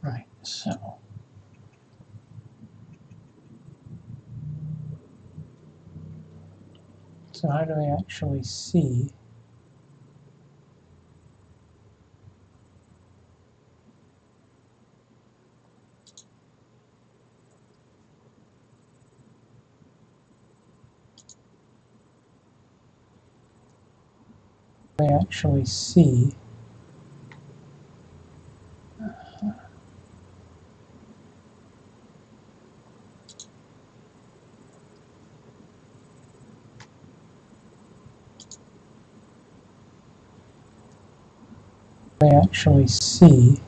Right, so how do I actually see? I actually see.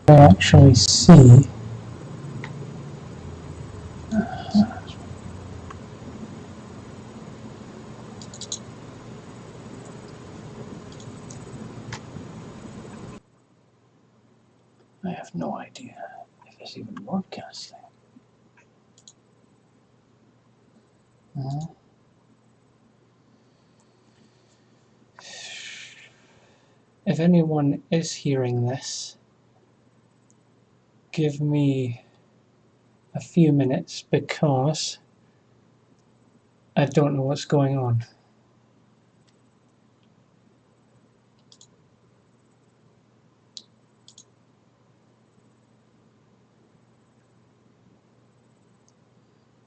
I actually see. I have no idea if it's even broadcasting. If anyone is hearing this, give me a few minutes because I don't know what's going on.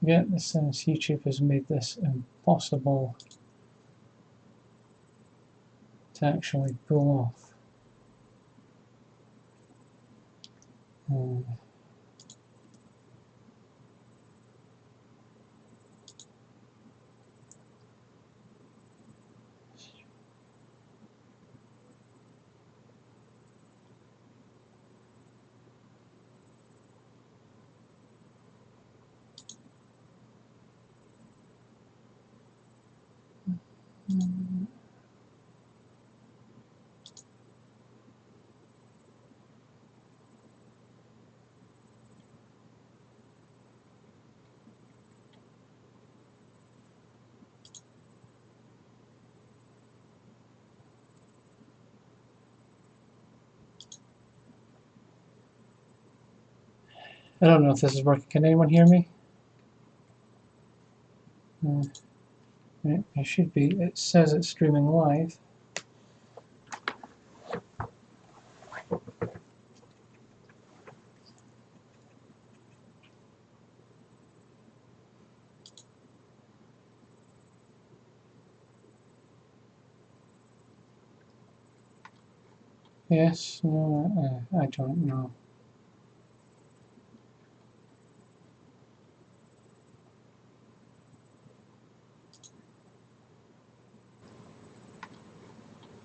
Get the sense YouTube has made this impossible to actually pull off. I don't know if this is working. Can anyone hear me? It should be. It says it's streaming live. Yes, no, I don't know.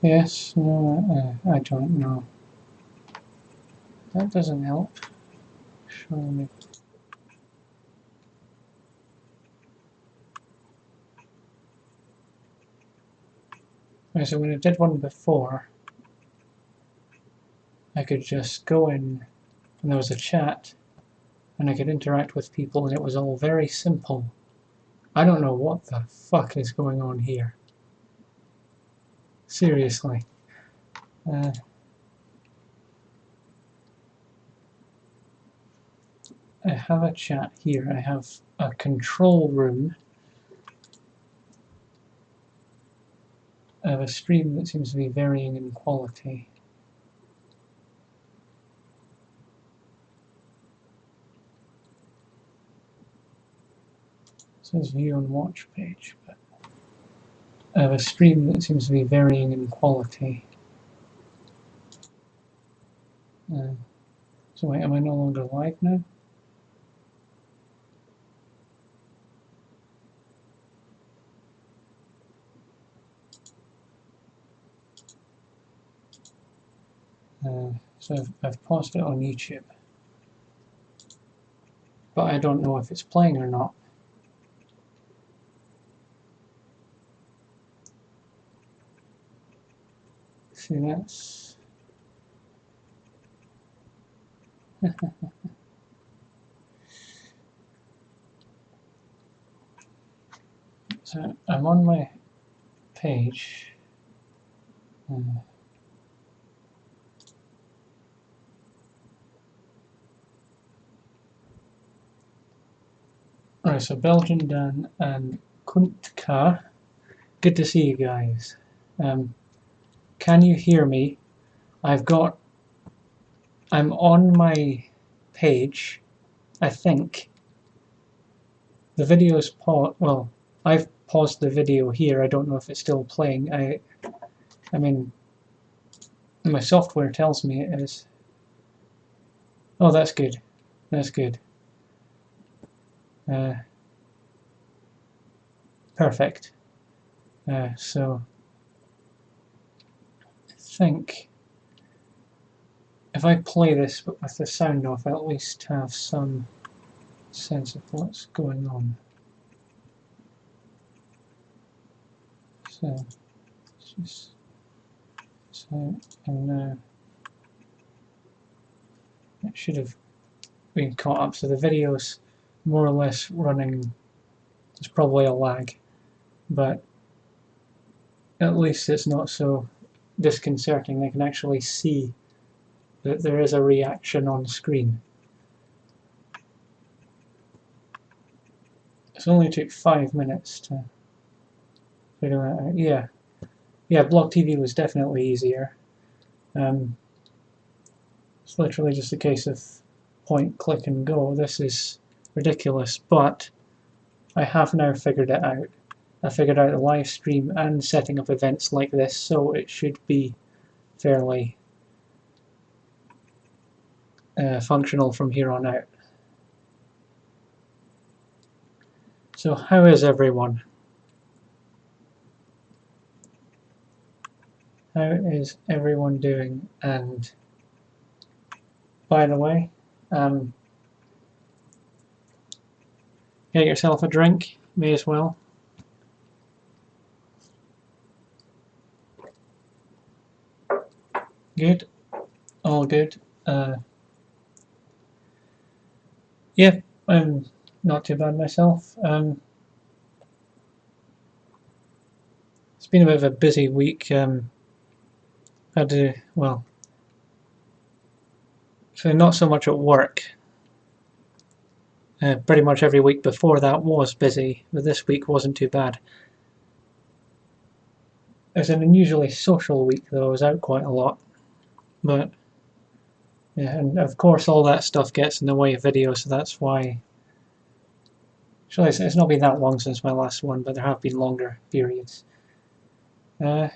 Yes, no, I don't know. That doesn't help. Show me. Okay, so when I did one before, I could just go in and there was a chat and I could interact with people and it was all very simple. I don't know what the fuck is going on here. Seriously. I have a chat here. I have a control room. I have a stream that seems to be varying in quality. It says view and watch page, but I have a stream that seems to be varying in quality. So wait, am I no longer live now? So I've paused it on YouTube. But I don't know if it's playing or not. See, that's... So I'm on my page. Right, so Belgian Dan and Kuntka. Good to see you guys. Can you hear me? I'm on my page. I think the video's paused. Well, I've paused the video here. I don't know if it's still playing. I mean, my software tells me it is. Oh, that's good. That's good. Perfect. So I think if I play this but with the sound off, I'll at least have some sense of what's going on. So, just so and now it should have been caught up. So the video's more or less running. There's probably a lag, but at least it's not so disconcerting. I can actually see that there is a reaction on screen. It only took 5 minutes to figure that out. Yeah, Blog TV was definitely easier. It's literally just a case of point, click and go. This is ridiculous, but I have now figured it out. I figured out the live stream and setting up events like this, so it should be fairly functional from here on out. So how is everyone? How is everyone doing? And by the way, get yourself a drink, may as well. Good, all good. Yeah, I'm not too bad myself. It's been a bit of a busy week. Had to, well, so not so much at work. Pretty much every week before that was busy, but this week wasn't too bad. It was an unusually social week though. I was out quite a lot, but yeah, and of course all that stuff gets in the way of video, so that's why. Actually, it's not been that long since my last one, but there have been longer periods. Yeah.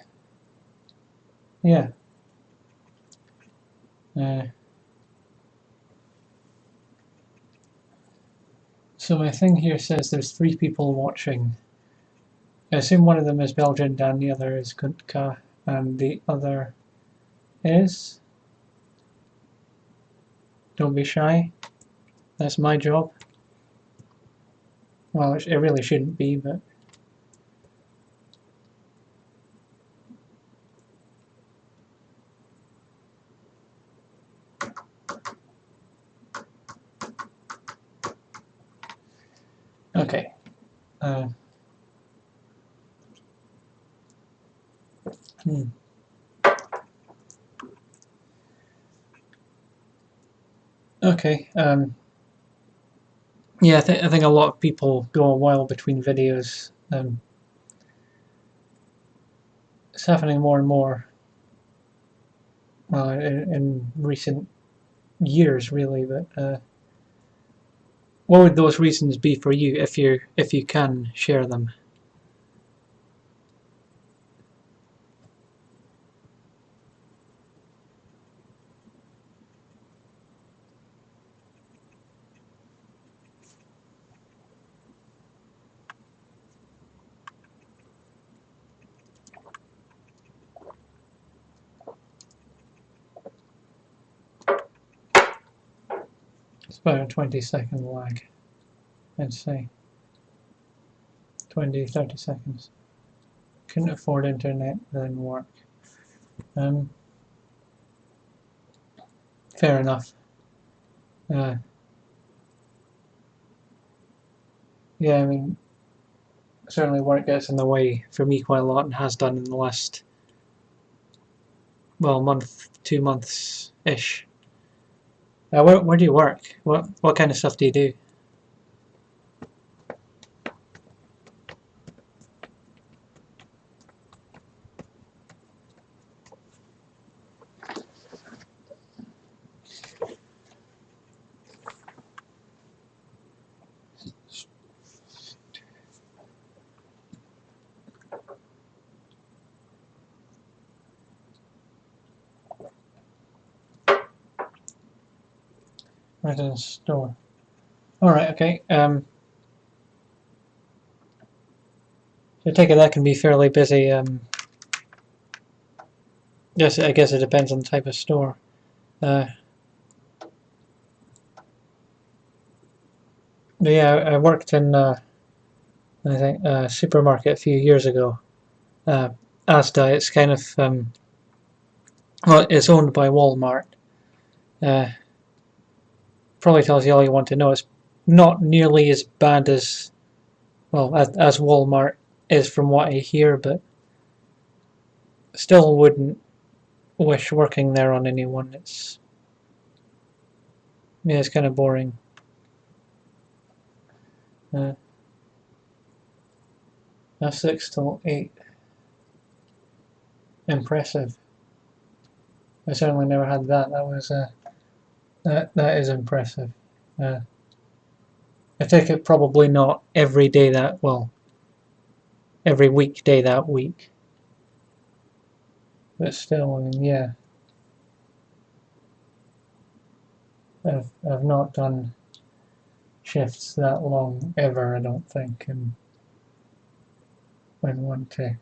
So my thing here says there's 3 people watching. I assume one of them is Belgian Dan, the other is Kuntka, and the other is... Don't be shy. That's my job. Well, it really shouldn't be, but... Okay. Okay. Yeah, I think a lot of people go a while between videos. It's happening more and more. Well, in recent years, really. But what would those reasons be for you, if you can share them? It's about a 20-second lag, I'd say. 20-30 seconds. Couldn't afford internet, didn't work. Fair enough. Yeah, I mean, certainly work gets in the way for me quite a lot and has done in the last, well, month, 2 months-ish. Where do you work? What kind of stuff do you do? Right in a store. Alright, okay. So I take it that can be fairly busy. Yes, I guess it depends on the type of store. But yeah, I worked in I think a supermarket a few years ago. Asda, it's kind of well, it's owned by Walmart. Uh, Probably tells you all you want to know. It's not nearly as bad as, well, as Walmart is from what I hear, but still wouldn't wish working there on anyone. It's kind of boring. Uh, 6 till 8. Impressive. I certainly never had that. That is impressive. I take it probably not every day every weekday that week. But still, I mean, yeah. I've not done shifts that long ever, I don't think, and when want to.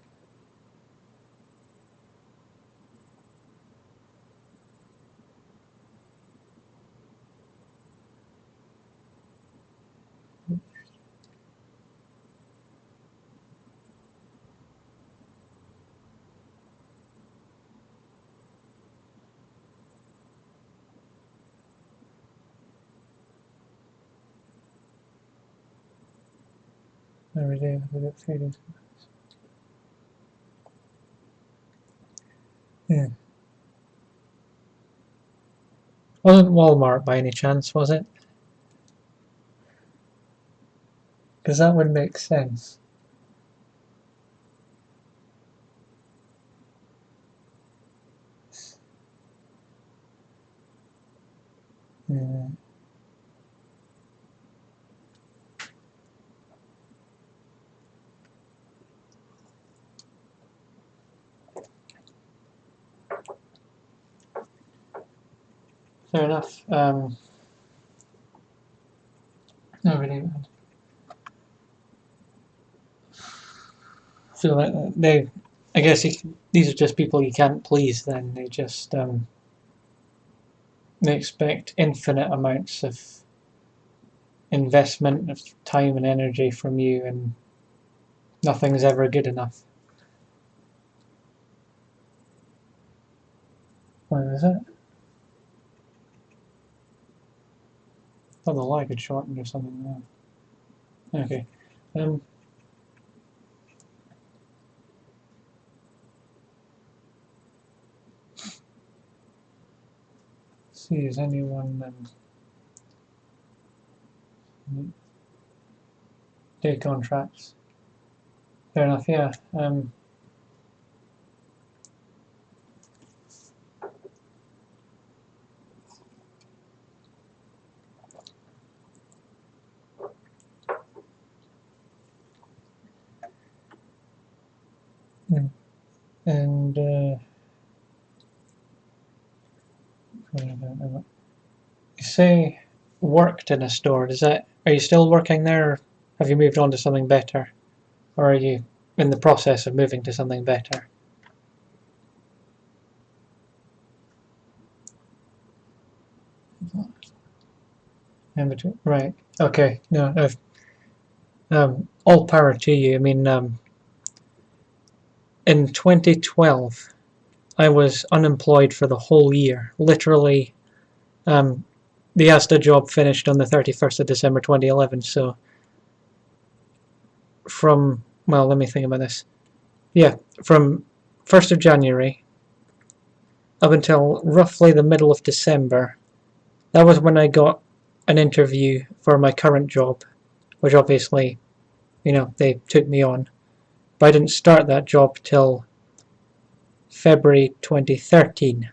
Every day with it 3 days. Yeah. Wasn't Walmart by any chance, was it? Because that would make sense. Yeah. Fair enough. No, really. Feel like I guess these are just people you can't please. Then they just they expect infinite amounts of investment of time and energy from you, and nothing's ever good enough. What is it? Oh, the lag had shortened or something. Okay. Um. Let's see, is anyone day contracts? Fair enough. Yeah. And you say worked in a store. Are you still working there, or have you moved on to something better, or are you in the process of moving to something better? In between, right? Okay. No, I've all power to you. I mean, in 2012, I was unemployed for the whole year. Literally, um, the Asda job finished on the 31st of December 2011, so from, well, let me think about this. Yeah, from 1st of January up until roughly the middle of December, that was when I got an interview for my current job, which obviously, you know, they took me on. But I didn't start that job till February 2013.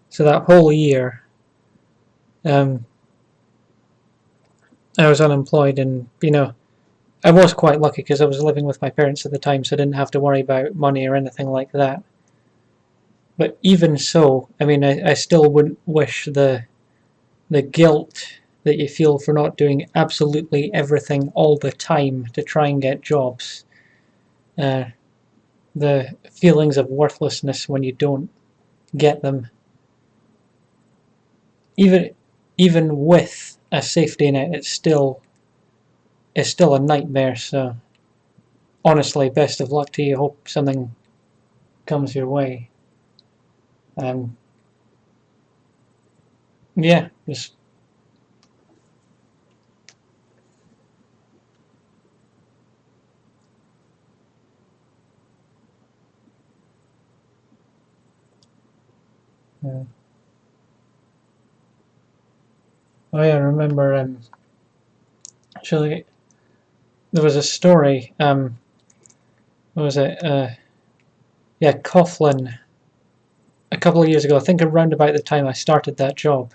So that whole year, I was unemployed, and, you know, I was quite lucky because I was living with my parents at the time, so I didn't have to worry about money or anything like that. But even so, I mean, I still wouldn't wish the guilt that you feel for not doing absolutely everything all the time to try and get jobs. The feelings of worthlessness when you don't get them. Even with a safety net, it's still a nightmare. So honestly, best of luck to you. Hope something comes your way. Yeah, just oh yeah, I remember. Actually, there was a story. What was it? Yeah, Coughlin. A couple of years ago, I think around about the time I started that job,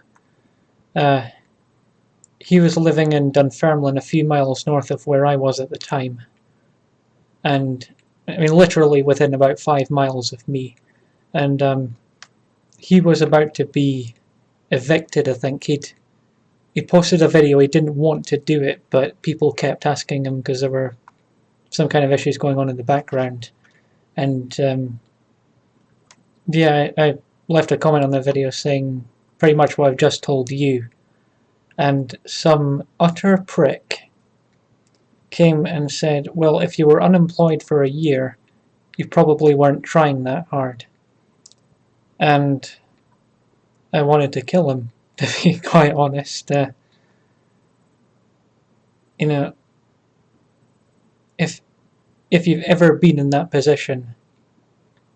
he was living in Dunfermline, a few miles north of where I was at the time, and I mean literally within about 5 miles of me. And he was about to be evicted. I think he posted a video. He didn't want to do it, but people kept asking him because there were some kind of issues going on in the background. And yeah, I left a comment on the video saying pretty much what I've just told you. And some utter prick came and said, well, if you were unemployed for a year, you probably weren't trying that hard. And I wanted to kill him, to be quite honest. You know, if you've ever been in that position,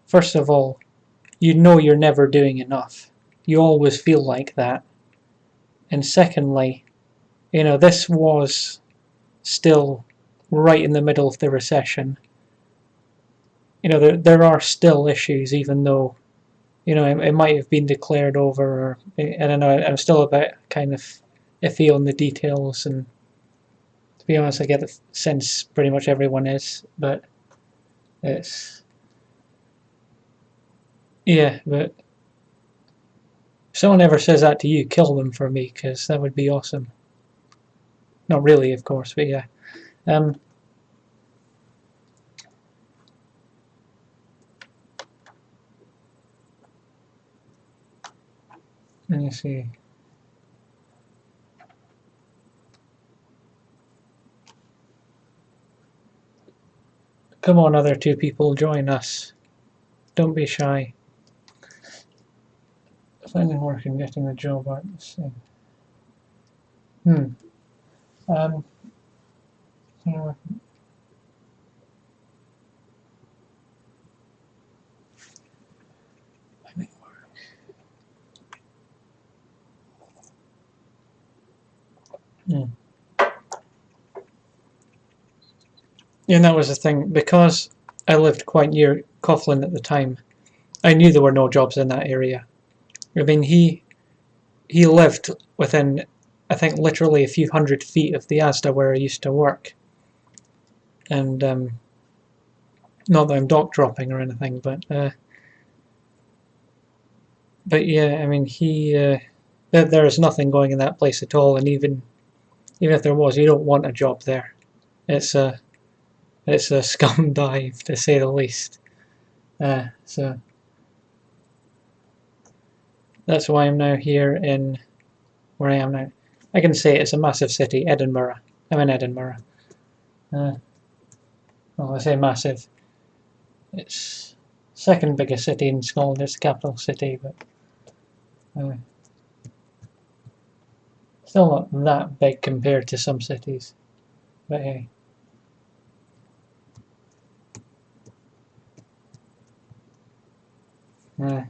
first of all, you know you're never doing enough. You always feel like that. And secondly, you know, this was still right in the middle of the recession. You know, there are still issues, even though, you know, it might have been declared over, or I don't know. I'm still a bit kind of iffy on the details, and to be honest, I get the sense pretty much everyone is, but it's, yeah, but if someone ever says that to you, kill them for me, because that would be awesome. Not really, of course, but yeah. Let me see. Come on, other two people, join us. Don't be shy. Finding work and getting the job aren't the same. Um, and that was the thing, because I lived quite near Coughlin at the time. I knew there were no jobs in that area. I mean, he lived within, I think, literally a few hundred feet of the Asda where I used to work. And not that I'm dock dropping or anything, but yeah, I mean, there is nothing going in that place at all, and even if there was, you don't want a job there. It's a scum dive, to say the least. So that's why I'm now here in where I am now. I can say it's a massive city, Edinburgh. I'm in Edinburgh. Well, I say massive. It's second biggest city in Scotland. It's the capital city, but Still not that big compared to some cities, but hey. Now,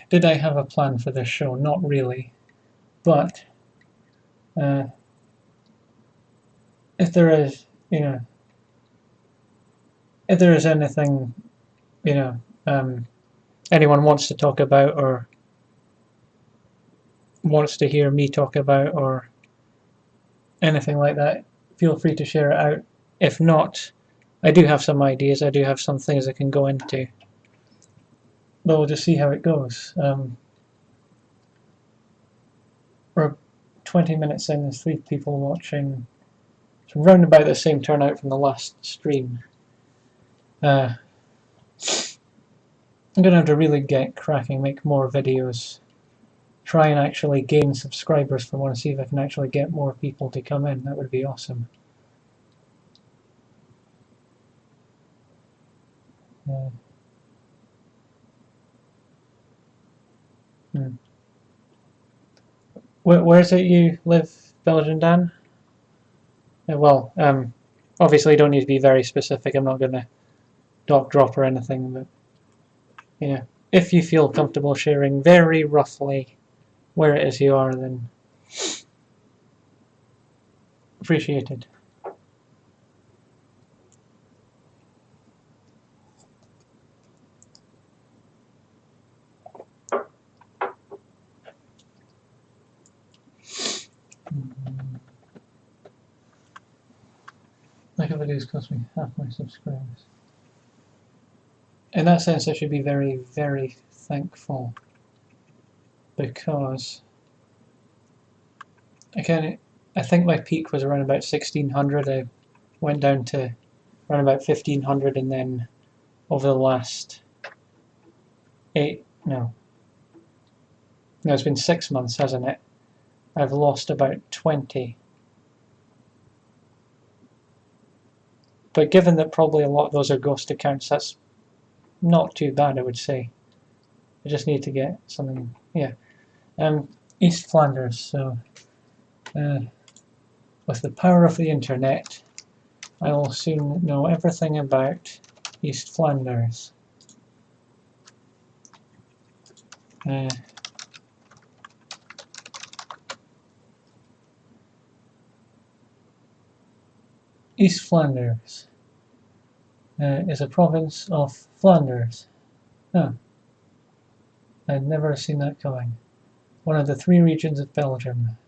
did I have a plan for this show? Not really, but if there is, if there is anything, anyone wants to talk about or wants to hear me talk about or anything like that, feel free to share it out. If not, I do have some ideas, I do have some things I can go into, but we'll just see how it goes. We're 20 minutes in, there's 3 people watching, so round about the same turnout from the last stream. I'm going to have to really get cracking, make more videos, try and actually gain subscribers for one, see if I can actually get more people to come in. That would be awesome. Where is it you live, Belgian Dan? Well, obviously you don't need to be very specific. I'm not going to drop or anything, but if you feel comfortable sharing very roughly where it is you are, then appreciated. Like videos cost me half my subscribers. In that sense, I should be very, very thankful, because I think my peak was around about 1600. I went down to around about 1500, and then over the last it's been 6 months, hasn't it? I've lost about 20. But given that probably a lot of those are ghost accounts, that's not too bad, I would say. I just need to get something, East Flanders, so with the power of the internet, I will soon know everything about East Flanders. East Flanders is a province of Flanders. Oh, I'd never seen that coming. One of the 3 regions of Belgium.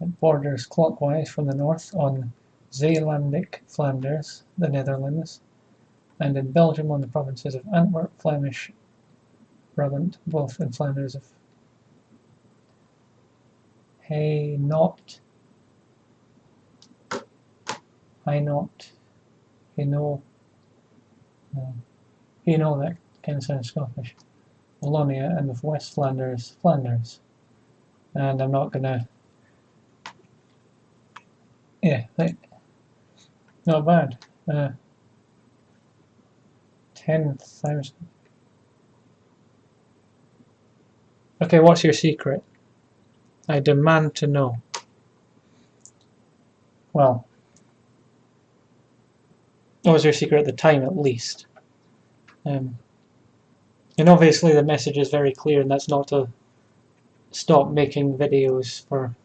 It borders clockwise from the north on Zeelandic Flanders, the Netherlands, and in Belgium on the provinces of Antwerp, Flemish, Brabant, both in Flanders of Hainaut, that kind of sounds Scottish, Wallonia, and of West Flanders, And I'm not gonna, not bad. 10,000. Okay, what's your secret? I demand to know. Well, what was your secret at the time, at least? And obviously the message is very clear, and that's not to stop making videos for a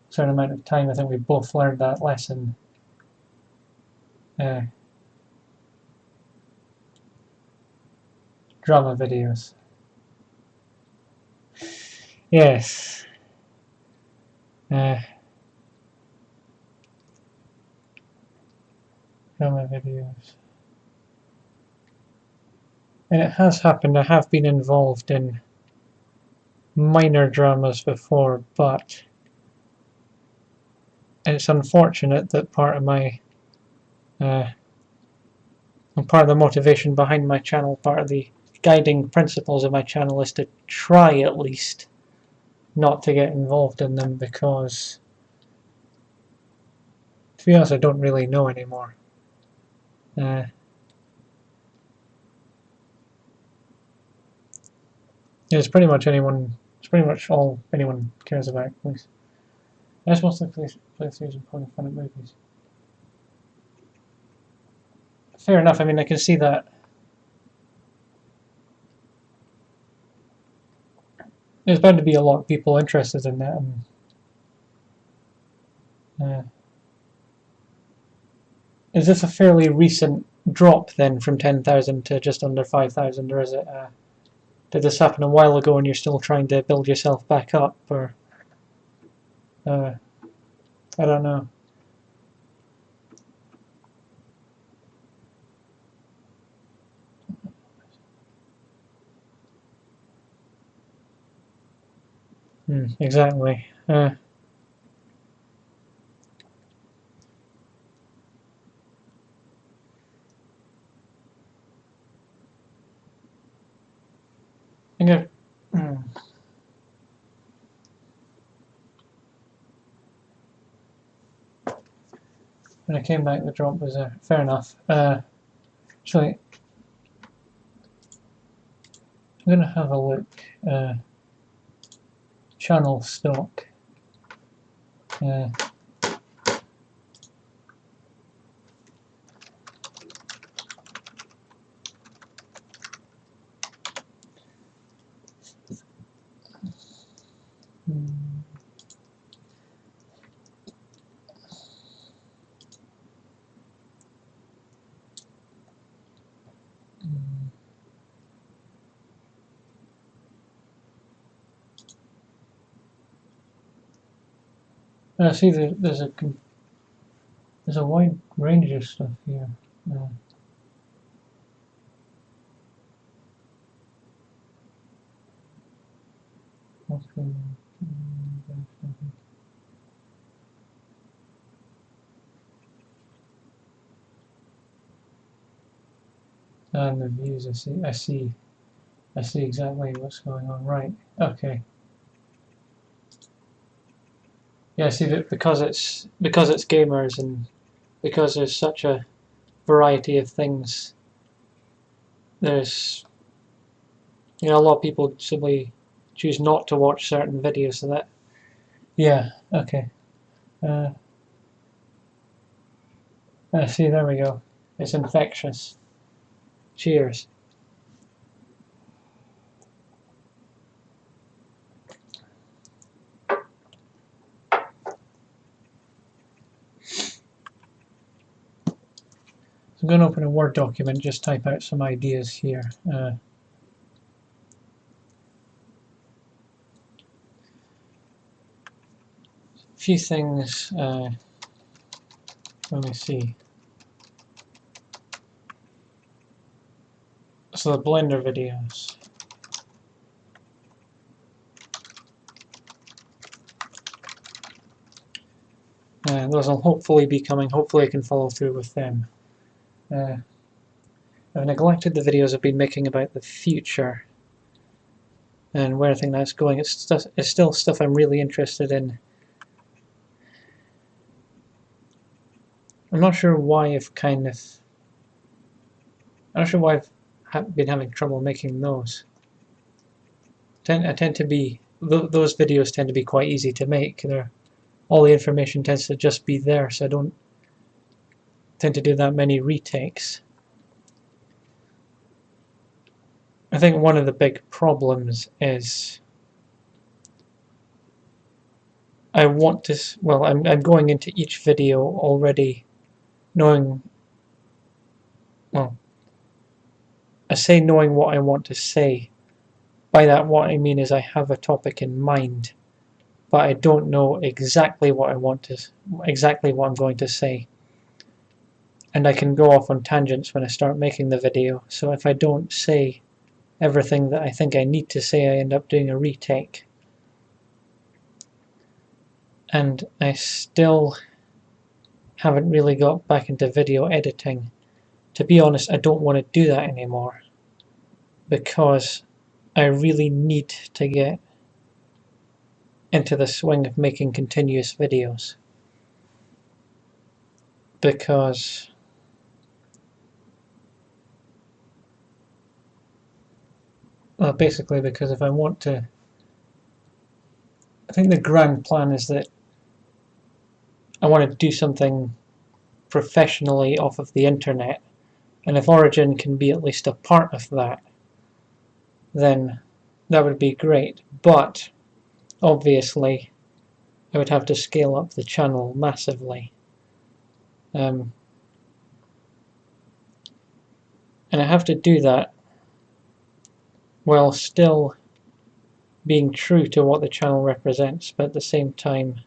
certain amount of time. I think we both learned that lesson. Drama videos. Yes. Drama videos. And it has happened. I have been involved in minor dramas before, but it's unfortunate that part of my part of the motivation behind my channel, part of the guiding principles of my channel, is to try at least not to get involved in them, because to be honest, I don't really know anymore. It's pretty much anyone's It's pretty much all anyone cares about. At least. I just mostly PlayStation pointing fun at movies. Fair enough. I mean, I can see that. There's bound to be a lot of people interested in that. And, is this a fairly recent drop then from 10,000 to just under 5,000, or is it? Did this happen a while ago and you're still trying to build yourself back up, or? I don't know. Exactly. I think when I came back, the drop was fair enough. Actually, I'm going to have a look. Channel stock. I see there's a wide range of stuff here. Okay. And the views, I see exactly what's going on. Right. Okay. Yeah, I see that because it's gamers and because there's such a variety of things. There's a lot of people simply choose not to watch certain videos, so that okay. See, there we go. It's infectious. Cheers. So I'm going to open a Word document, just type out some ideas here. A few things, let me see. So the Blender videos. Those will hopefully be coming. Hopefully I can follow through with them. I've neglected the videos I've been making about the future and where I think that's going. It's still stuff I'm really interested in. I'm not sure why I've been having trouble making those. I tend to be those videos tend to be quite easy to make. All the information tends to just be there, so I don't tend to do that many retakes. I think one of the big problems is I'm going into each video already knowing, well, I say knowing what I want to say. By that, what I mean is I have a topic in mind, but I don't know exactly what I'm going to say. And I can go off on tangents when I start making the video, so if I don't say everything that I think I need to say, I end up doing a retake. And I still haven't really got back into video editing. To be honest, I don't want to do that anymore, because I really need to get into the swing of making continuous videos. Because basically because if I want to think the grand plan is that I want to do something professionally off of the internet, and if Orygyn can be at least a part of that, then that would be great. But obviously I would have to scale up the channel massively, and I have to do that while still being true to what the channel represents, but at the same time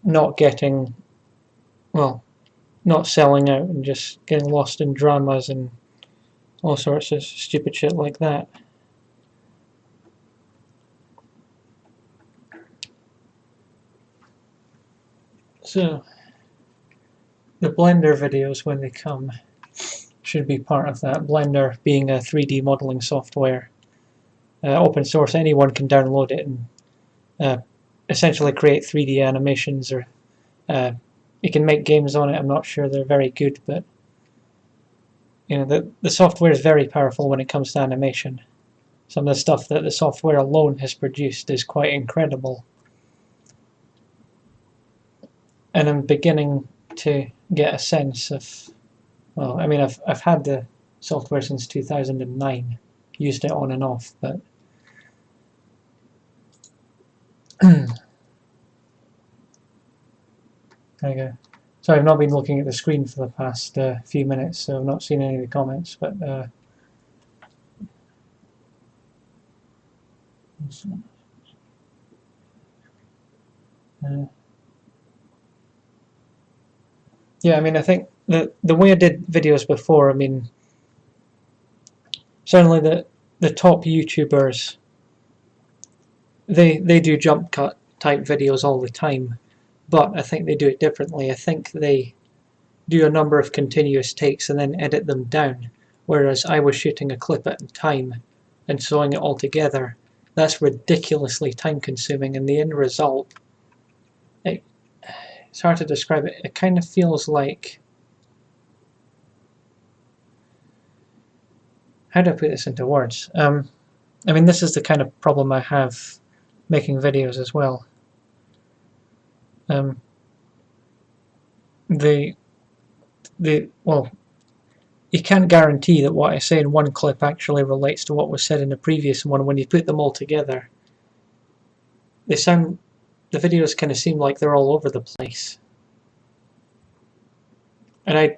not getting, well, not selling out and just getting lost in dramas and all sorts of stupid shit like that. So the Blender videos, when they come, should be part of that. Blender being a 3D modeling software, open source, anyone can download it and essentially create 3D animations, or you can make games on it. I'm not sure they're very good, but you know, the software is very powerful when it comes to animation. Some of the stuff that the software alone has produced is quite incredible. And I'm beginning to get a sense of, well, I mean, I've had the software since 2009, used it on and off, but there you go. So I've not been looking at the screen for the past few minutes, so I've not seen any of the comments, but yeah, I mean, I think the way I did videos before, I mean, certainly the top YouTubers, they do jump cut type videos all the time, but I think they do it differently. I think they do a number of continuous takes and then edit them down, whereas I was shooting a clip at a time and sewing it all together. That's ridiculously time consuming, and the end result, it's hard to describe it. It kind of feels like, how do I put this into words? I mean, this is the kind of problem I have making videos as well. Well, you can't guarantee that what I say in one clip actually relates to what was said in the previous one. When you put them all together, the videos kind of seem like they're all over the place. And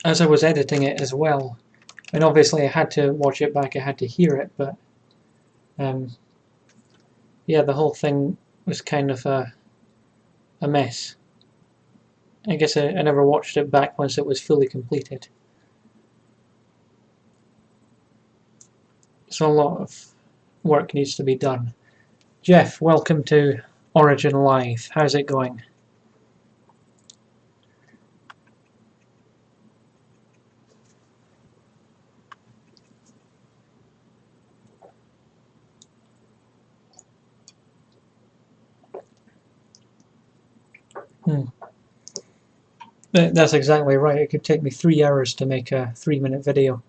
as I was editing it as well, and obviously I had to watch it back, I had to hear it, but yeah, the whole thing was kind of a mess. I guess I never watched it back once it was fully completed. So a lot of work needs to be done. Jeff, welcome to Orygyn Live. How's it going? That's exactly right. It could take me 3 hours to make a 3-minute video.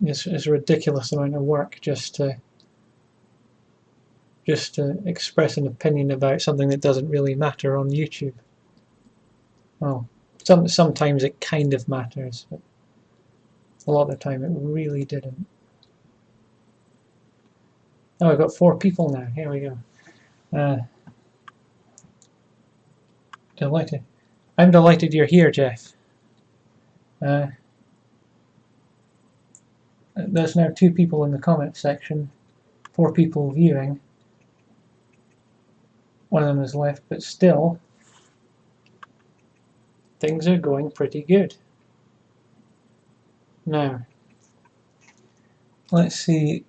It's a ridiculous amount of work just to express an opinion about something that doesn't really matter on YouTube. Well, sometimes it kind of matters, but a lot of the time it really didn't. Oh, I've got 4 people now. Here we go. Delighted. I'm delighted you're here, Jeff. There's now 2 people in the comment section, 4 people viewing. One of them has left, but still, things are going pretty good. Now, let's see.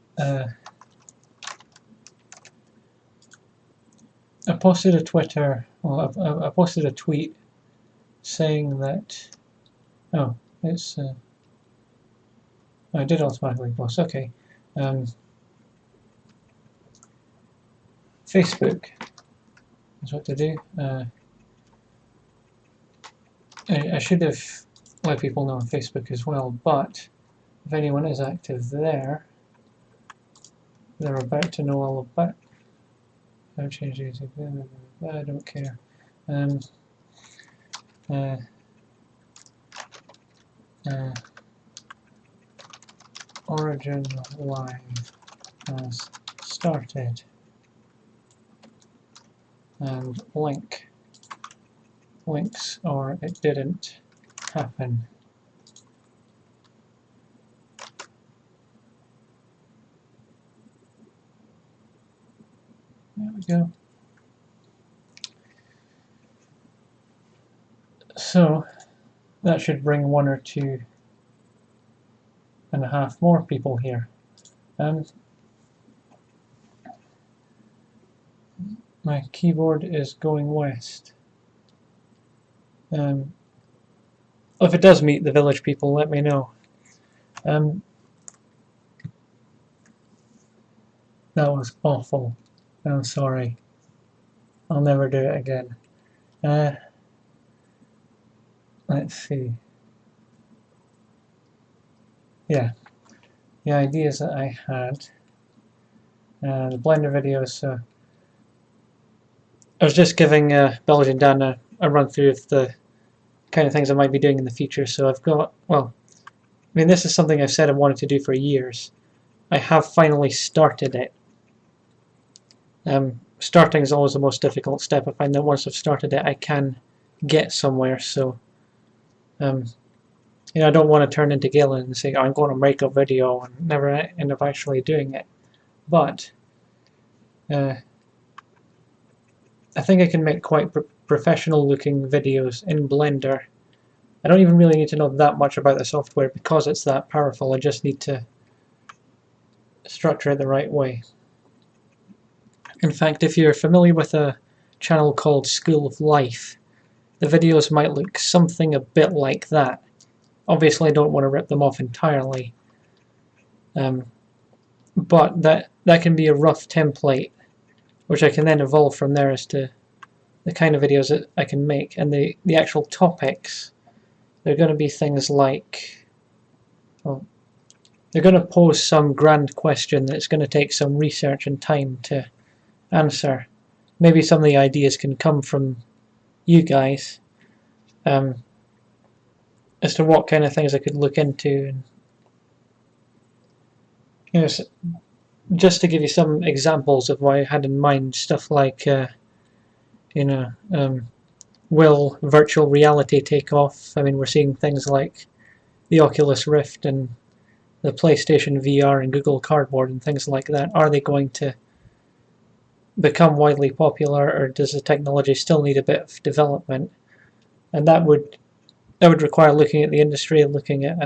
I posted a Twitter, well, I posted a tweet saying that, oh, it's, I did automatically post, okay. Facebook is what to do. I should have let people know on Facebook as well. But if anyone is active there, they're about to know all about. How to change YouTube. I don't care. Orygyn Live has started, and links or it didn't happen. There we go. So that should bring 1 or 2.5 more people here. My keyboard is going west. If it does meet the village people, let me know. That was awful. I'm sorry. I'll never do it again. Let's see. Yeah, the ideas that I had. The Blender videos. I was just giving Belgian Dan a run through of the kind of things I might be doing in the future. So I've got, well, I mean, this is something I've said I wanted to do for years. I have finally started it. Starting is always the most difficult step. I find that once I've started it, I can get somewhere. So, you know, I don't want to turn into Galen and say, I'm going to make a video and never end up actually doing it. But I think I can make quite professional looking videos in Blender. I don't even really need to know that much about the software because it's that powerful. I just need to structure it the right way. In fact, if you're familiar with a channel called School of Life, the videos might look something a bit like that. Obviously, I don't want to rip them off entirely, but that can be a rough template, which I can then evolve from there as to the kind of videos that I can make. And the actual topics, they're going to be things like, well, they're going to pose some grand question that's going to take some research and time to answer. Maybe some of the ideas can come from you guys as to what kind of things I could look into. And, you know, just to give you some examples of what I had in mind, stuff like, you know, will virtual reality take off? I mean, we're seeing things like the Oculus Rift and the PlayStation VR and Google Cardboard and things like that. Are they going to become widely popular, or does the technology still need a bit of development? And that would require looking at the industry and looking at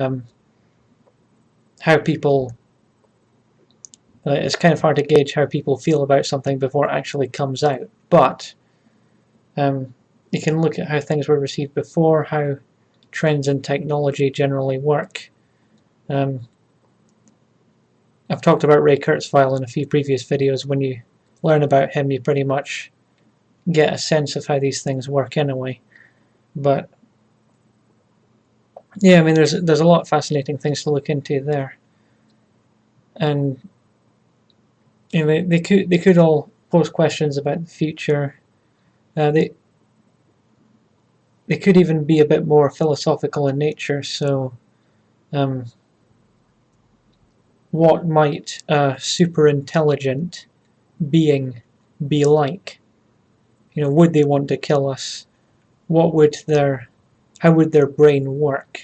how people. It's kind of hard to gauge how people feel about something before it actually comes out, but you can look at how things were received before, how trends in technology generally work. I've talked about Ray Kurzweil in a few previous videos. When you learn about him, you pretty much get a sense of how these things work anyway. But yeah, I mean, there's a lot of fascinating things to look into there, and you know, they could all pose questions about the future. They could even be a bit more philosophical in nature. So, what might a super intelligent being be like? You know, would they want to kill us? How would their brain work?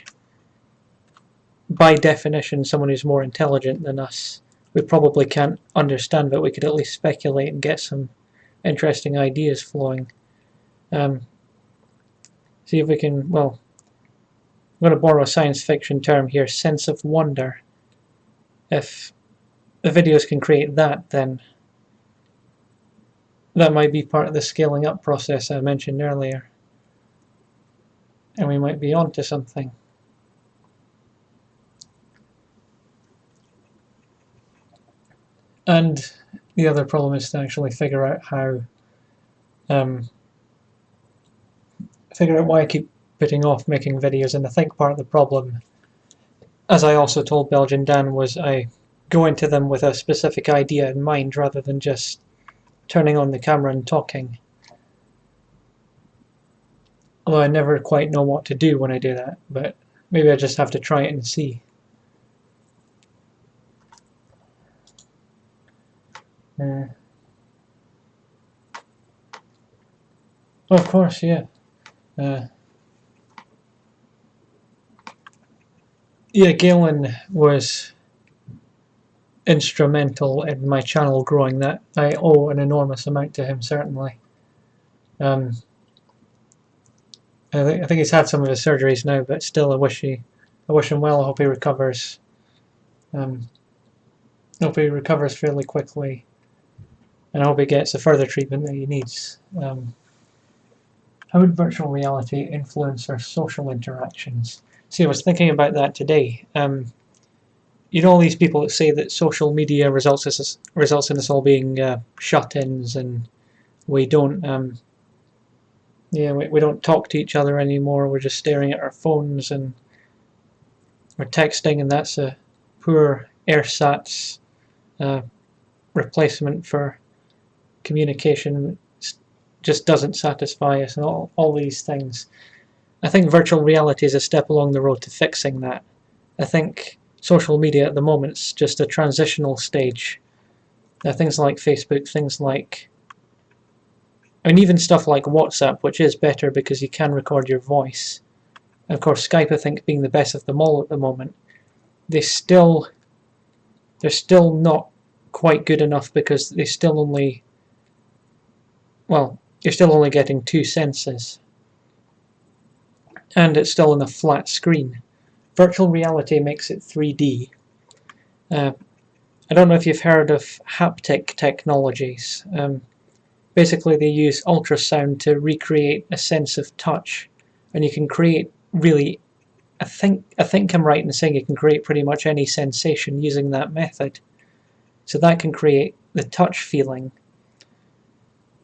By definition, someone who's more intelligent than us, we probably can't understand, but we could at least speculate and get some interesting ideas flowing. See if we can, well, I'm going to borrow a science fiction term here, sense of wonder. If the videos can create that, then that might be part of the scaling up process I mentioned earlier. And we might be onto something. And the other problem is to actually figure out how, figure out why I keep putting off making videos, and I think part of the problem, as I also told Belgian Dan, was I go into them with a specific idea in mind rather than just turning on the camera and talking. Although I never quite know what to do when I do that, but maybe I just have to try it and see. Of course, yeah. Yeah, Galen was instrumental in my channel growing. That I owe an enormous amount to him, certainly. I think he's had some of his surgeries now, but still, I wish him well. I hope he recovers. I hope he recovers fairly quickly, and I hope he gets the further treatment that he needs. How would virtual reality influence our social interactions? See, I was thinking about that today. You know, all these people that say that social media results in us all being shut-ins, and we don't, we don't talk to each other anymore. We're just staring at our phones and we're texting, and that's a poor ersatz replacement for communication. Just doesn't satisfy us, and all these things. I think virtual reality is a step along the road to fixing that. I think social media at the moment is just a transitional stage. Things like Facebook, things like, and even stuff like WhatsApp, which is better because you can record your voice. And of course, Skype, I think, being the best of them all at the moment, they're still not quite good enough because they still only, well, you're still only getting 2 senses, and it's still on a flat screen. Virtual reality makes it 3D. I don't know if you've heard of haptic technologies. Basically, they use ultrasound to recreate a sense of touch, and you can create really, I think I'm right in saying you can create pretty much any sensation using that method. So that can create the touch feeling.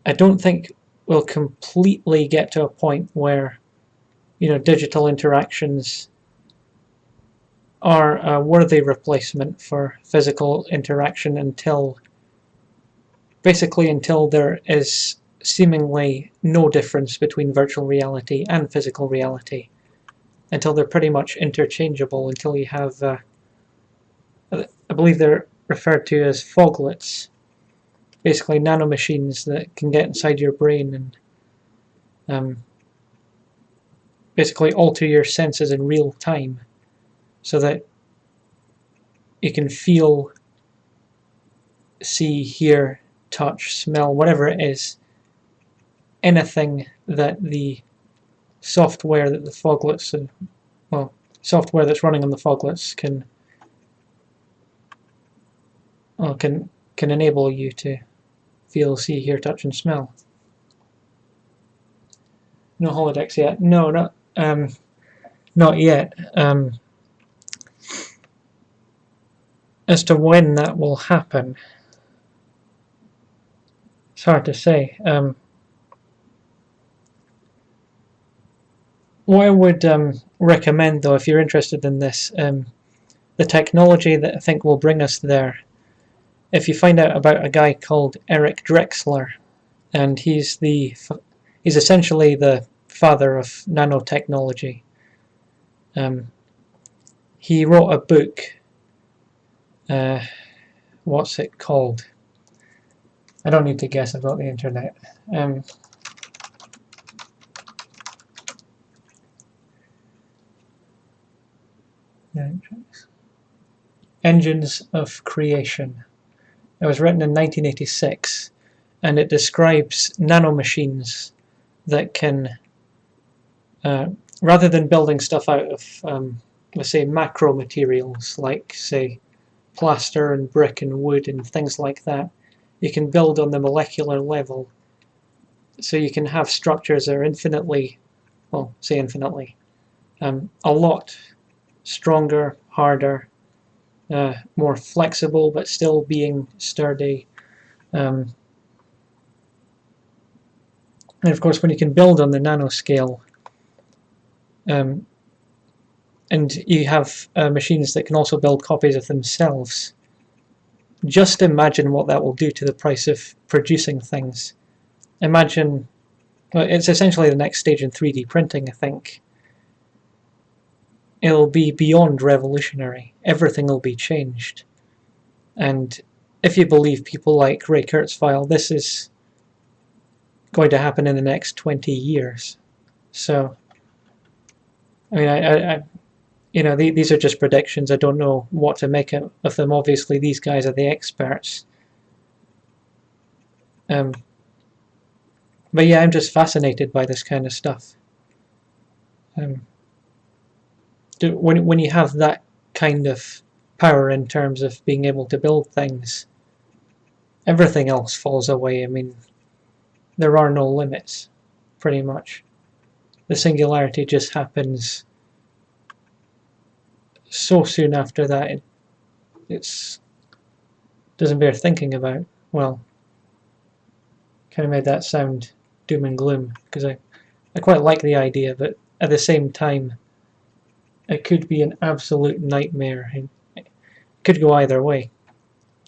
I don't think we'll completely get to a point where, you know, digital interactions are a worthy replacement for physical interaction until there is seemingly no difference between virtual reality and physical reality, until they're pretty much interchangeable, until you have, I believe they're referred to as foglets, basically nanomachines that can get inside your brain and basically alter your senses in real time, so that you can feel, see, hear, touch, smell, whatever it is, anything that the software that the foglets, software that's running on the foglets can enable you to feel, see, hear, touch, and smell. No holodecks yet. No, not yet. As to when that will happen, it's hard to say. What I would recommend, though, if you're interested in this, the technology that I think will bring us there, if you find out about a guy called Eric Drexler, and he's essentially the father of nanotechnology. He wrote a book. What's it called? I don't need to guess, I've got the internet. Engines of Creation. It was written in 1986, and it describes nanomachines that can, rather than building stuff out of, let's say, macro materials like, say, plaster and brick and wood and things like that, you can build on the molecular level. So you can have structures that are infinitely, well, say infinitely, a lot stronger, harder, more flexible, but still being sturdy. And of course, when you can build on the nanoscale, and you have machines that can also build copies of themselves. Just imagine what that will do to the price of producing things. Imagine, well, it's essentially the next stage in 3D printing, I think. It'll be beyond revolutionary. Everything will be changed. And if you believe people like Ray Kurzweil, this is going to happen in the next 20 years. So, I mean, these are just predictions. I don't know what to make of them. Obviously, these guys are the experts. But yeah, I'm just fascinated by this kind of stuff. When you have that kind of power in terms of being able to build things, everything else falls away. I mean, there are no limits, pretty much. The singularity just happens so soon after that. It's doesn't bear thinking about. Well, kind of made that sound doom and gloom, because I quite like the idea, but at the same time, it could be an absolute nightmare. It could go either way.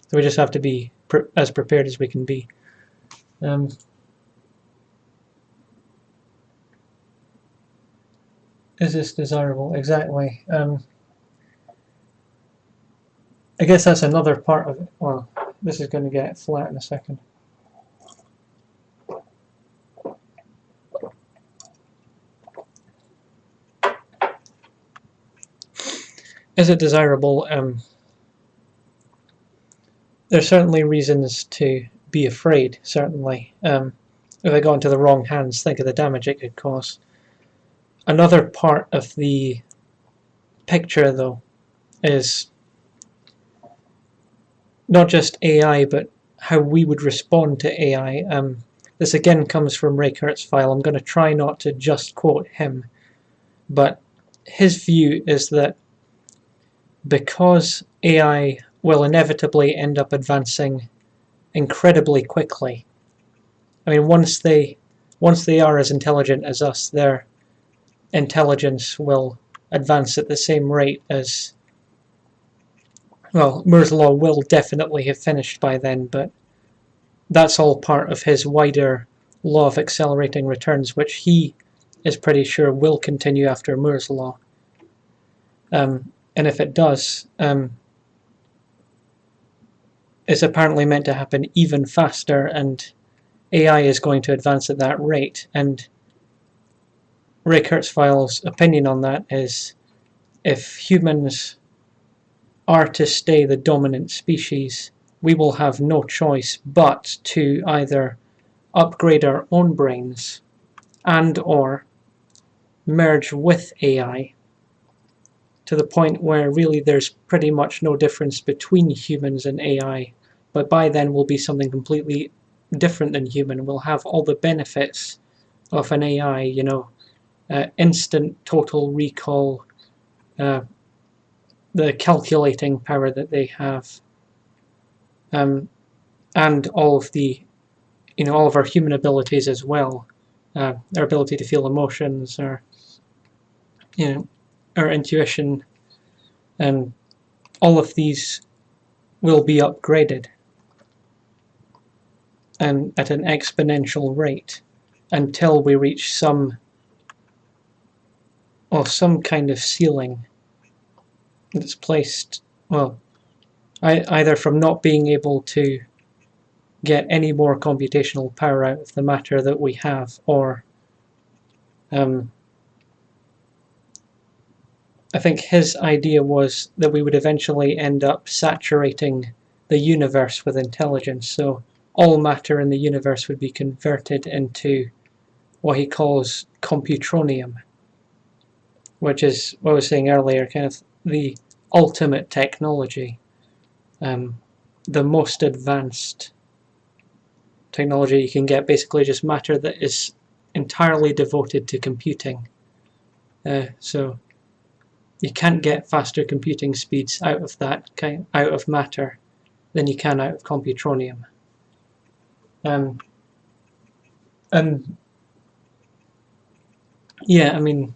So we just have to be as prepared as we can be. Is this desirable? Exactly. I guess that's another part of it. Well, this is going to get flat in a second. Is it desirable? There's certainly reasons to be afraid, certainly. If I got into the wrong hands, think of the damage it could cause. Another part of the picture, though, is not just AI, but how we would respond to AI. This again comes from Ray Kurzweil. I'm going to try not to just quote him, but his view is that because AI will inevitably end up advancing incredibly quickly. I mean, once they are as intelligent as us, their intelligence will advance at the same rate as, well, Moore's law will definitely have finished by then, but that's all part of his wider law of accelerating returns, which he is pretty sure will continue after Moore's law. And if it does, it's apparently meant to happen even faster, and AI is going to advance at that rate. And Ray Kurzweil's opinion on that is, if humans are to stay the dominant species, we will have no choice but to either upgrade our own brains and or merge with AI to the point where really there's pretty much no difference between humans and AI, but by then we'll be something completely different than human. We'll have all the benefits of an AI, instant total recall, the calculating power that they have, and all of the, all of our human abilities as well, our ability to feel emotions, our intuition, and all of these will be upgraded and at an exponential rate until we reach some kind of ceiling that's placed, well, either from not being able to get any more computational power out of the matter that we have, or I think his idea was that we would eventually end up saturating the universe with intelligence. So all matter in the universe would be converted into what he calls computronium, which is what I was saying earlier, kind of the ultimate technology, the most advanced technology you can get, basically just matter that is entirely devoted to computing. So you can't get faster computing speeds out of that out of matter than you can out of computronium. And yeah, I mean,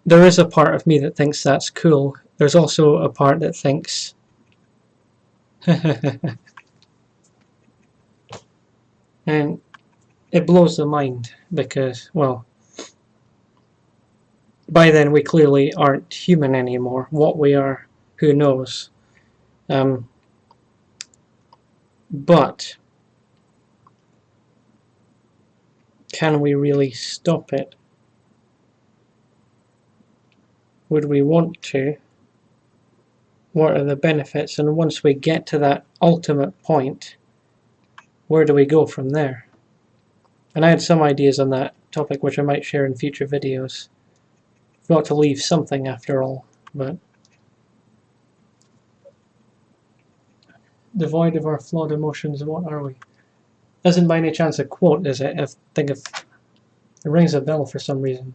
there is a part of me that thinks that's cool. There's also a part that thinks and it blows the mind because, well, by then we clearly aren't human anymore. What we are, who knows? But can we really stop it? Would we want to? What are the benefits? And once we get to that ultimate point, where do we go from there? And I had some ideas on that topic which I might share in future videos. Got to leave something after all, but devoid of our flawed emotions, what are we? Isn't by any chance a quote, is it? I think it rings a bell for some reason.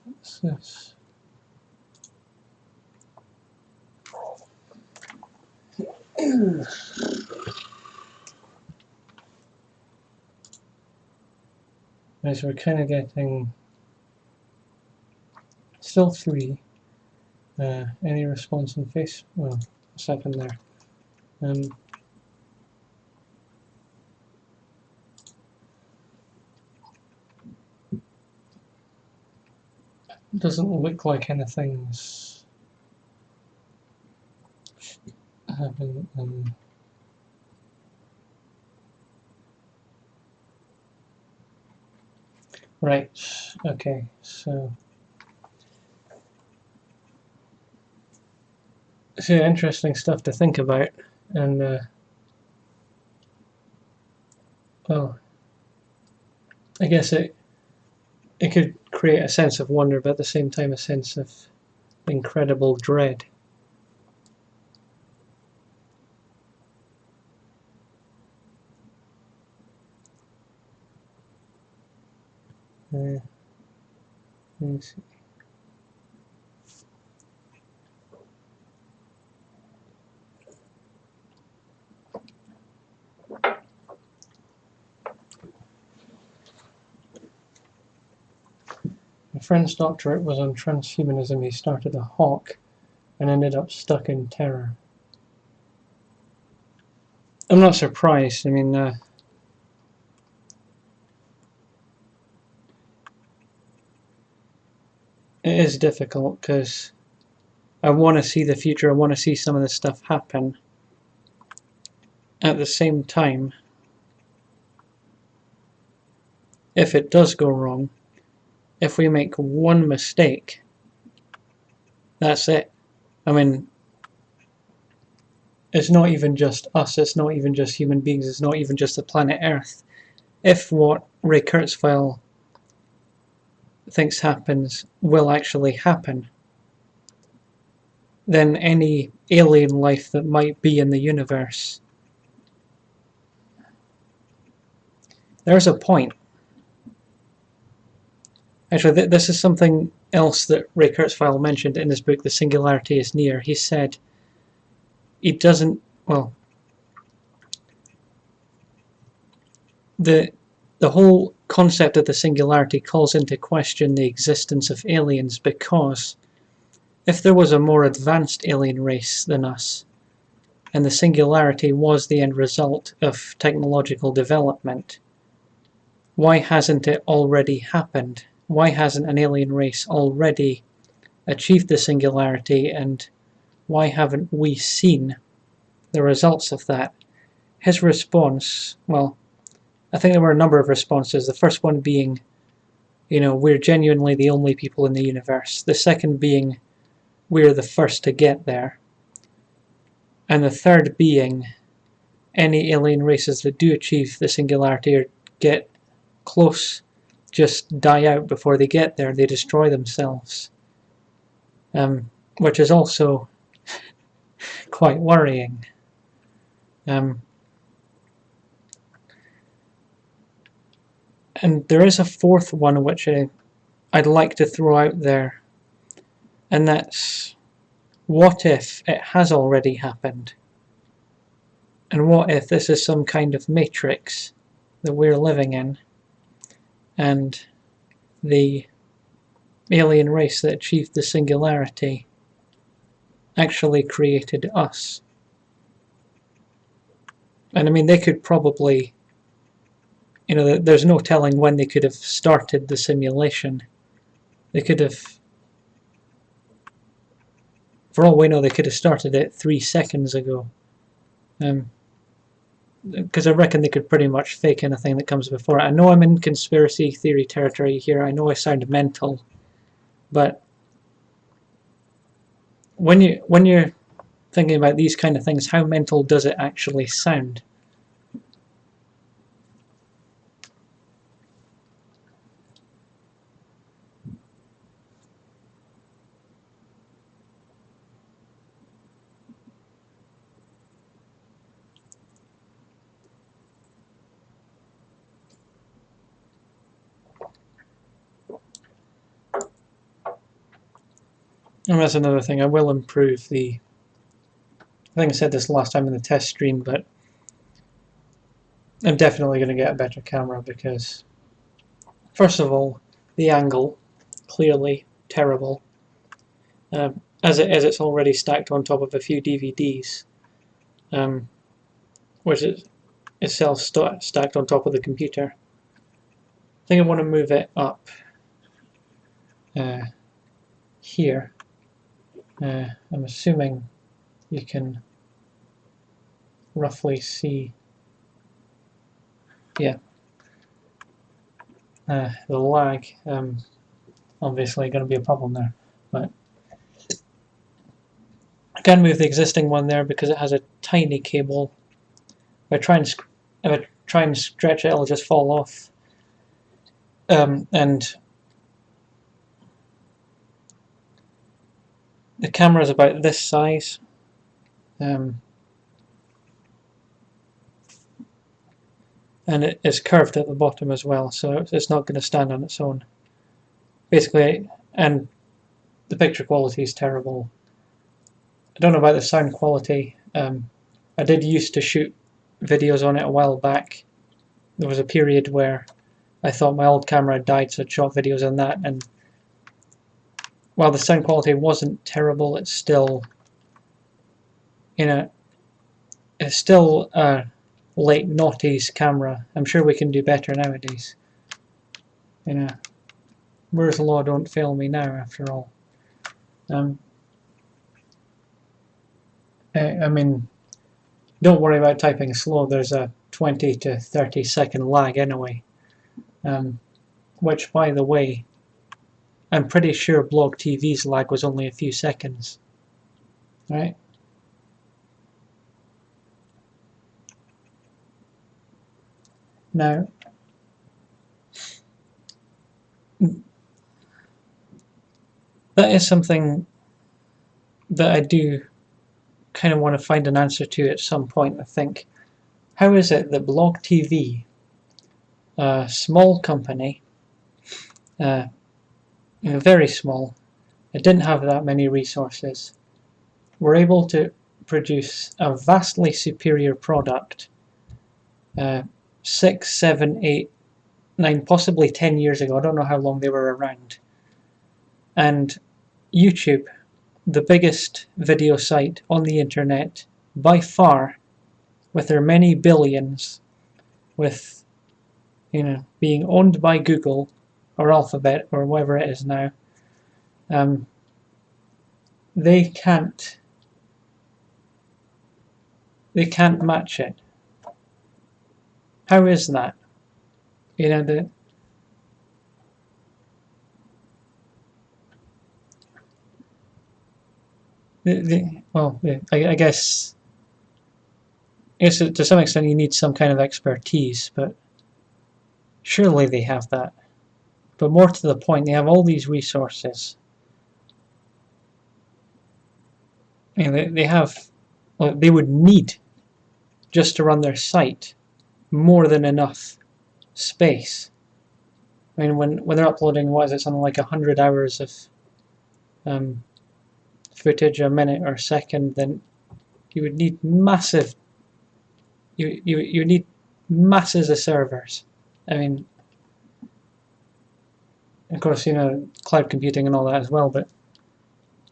What's this? As we're kind of getting still 3. Any response in face? Well, a second there. Doesn't look like anything's happened. Right, okay, so interesting stuff to think about, and well, I guess it could create a sense of wonder, but at the same time a sense of incredible dread. Let me see. My friend's doctorate was on transhumanism. He started a hawk and ended up stuck in terror. I'm not surprised. I mean, it is difficult because I want to see the future. I want to see some of this stuff happen. At the same time, if it does go wrong, if we make one mistake, that's it. I mean, it's not even just us, it's not even just human beings, it's not even just the planet Earth. If what Ray Kurzweil thinks happens will actually happen, then any alien life that might be in the universe, there's a point. Actually, this is something else that Ray Kurzweil mentioned in his book, The Singularity is Near. He said he doesn't, well, the whole concept of the singularity calls into question the existence of aliens, because if there was a more advanced alien race than us, and the singularity was the end result of technological development, why hasn't it already happened? Why hasn't an alien race already achieved the singularity, and why haven't we seen the results of that? His response, well, I think there were a number of responses. The first one being, we're genuinely the only people in the universe. The second being, we're the first to get there. And the third being, any alien races that do achieve the singularity or get close just die out before they get there. They destroy themselves. Which is also quite worrying. And there is a fourth one which I'd like to throw out there, and that's, what if it has already happened? And what if this is some kind of matrix that we're living in, and the alien race that achieved the singularity actually created us? And I mean, they could probably, you know, there's no telling when they could have started the simulation. They could have, for all we know, they could have started it 3 seconds ago. Because I reckon they could pretty much fake anything that comes before it. I know I'm in conspiracy theory territory here. I know I sound mental, but when you're thinking about these kind of things, how mental does it actually sound? And that's another thing. I will improve the, I think I said this last time in the test stream, but I'm definitely going to get a better camera because, first of all, the angle, clearly terrible. As it's already stacked on top of a few DVDs, which is itself stacked on top of the computer. I think I want to move it up here. I'm assuming you can roughly see, yeah, the lag, obviously going to be a problem there, but I can't move the existing one there because it has a tiny cable. If I try and stretch it, it'll just fall off. And the camera is about this size. And it is curved at the bottom as well, so it's not going to stand on its own. Basically, and the picture quality is terrible. I don't know about the sound quality. I did used to shoot videos on it a while back. There was a period where I thought my old camera had died, so I shot videos on that, and while the sound quality wasn't terrible, it's still, you know, it's still a late noughties camera. I'm sure we can do better nowadays. You know, Moore's law don't fail me now, after all. I mean, don't worry about typing slow. There's a 20 to 30 second lag anyway. Which, by the way, I'm pretty sure Blog TV's lag was only a few seconds. Right? Now, that is something that I do kind of want to find an answer to at some point, I think. How is it that Blog TV, a small company, very small, it didn't have that many resources, were able to produce a vastly superior product 6, 7, 8, 9, possibly 10 years ago. I don't know how long they were around. And YouTube, the biggest video site on the internet by far, with their many billions, with, you know, being owned by Google or Alphabet or whatever it is now, they can't match it. How is that? You know, I guess to some extent you need some kind of expertise, but surely they have that. But more to the point, they have all these resources. You know, they have, well, they would need just to run their site more than enough space. I mean, when they're uploading, what is it, something like 100 hours of footage a minute or second, then you would need massive. You need masses of servers. I mean, of course, you know, cloud computing and all that as well, but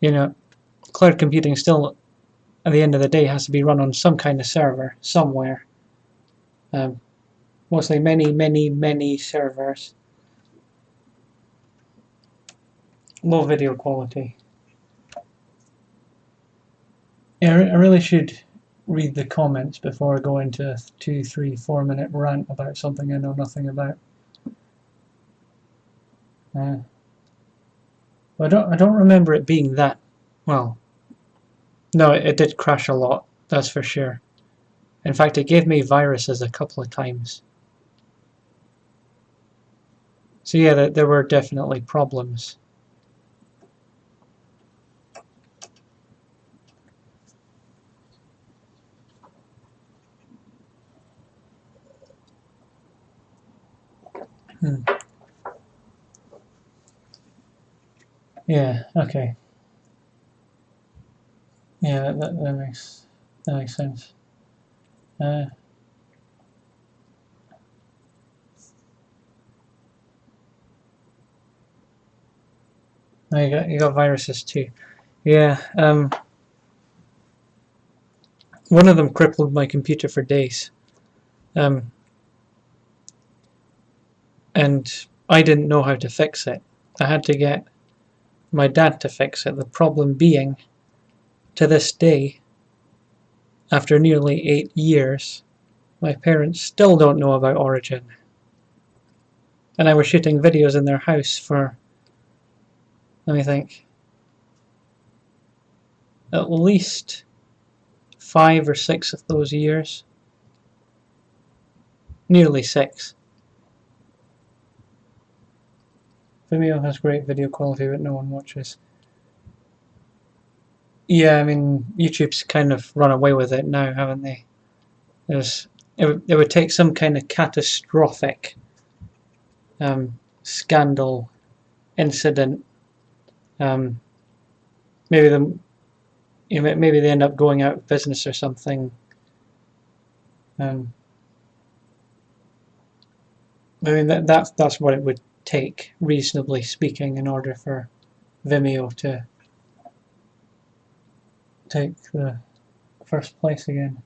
you know, cloud computing still, at the end of the day, has to be run on some kind of server somewhere. Mostly many servers. Low video quality. Yeah, I really should read the comments before I go into a 2, 3, 4 minute rant about something I know nothing about. I don't remember it being that, well, no, it did crash a lot, that's for sure. In fact, it gave me viruses a couple of times. So yeah, there were definitely problems. Yeah, okay. Yeah, that makes sense. Oh, you got viruses too. Yeah, one of them crippled my computer for days. And I didn't know how to fix it. I had to get my dad to fix it. The problem being, to this day, after nearly 8 years, my parents still don't know about Orygyn. And I was shooting videos in their house for, let me think, at least 5 or 6 of those years. Nearly 6. Vimeo has great video quality, but no one watches. Yeah, I mean, YouTube's kind of run away with it now, haven't they? It would take some kind of catastrophic scandal, incident. Maybe maybe they end up going out of business or something. I mean, that's what it would take, reasonably speaking, in order for Vimeo to take the first place again.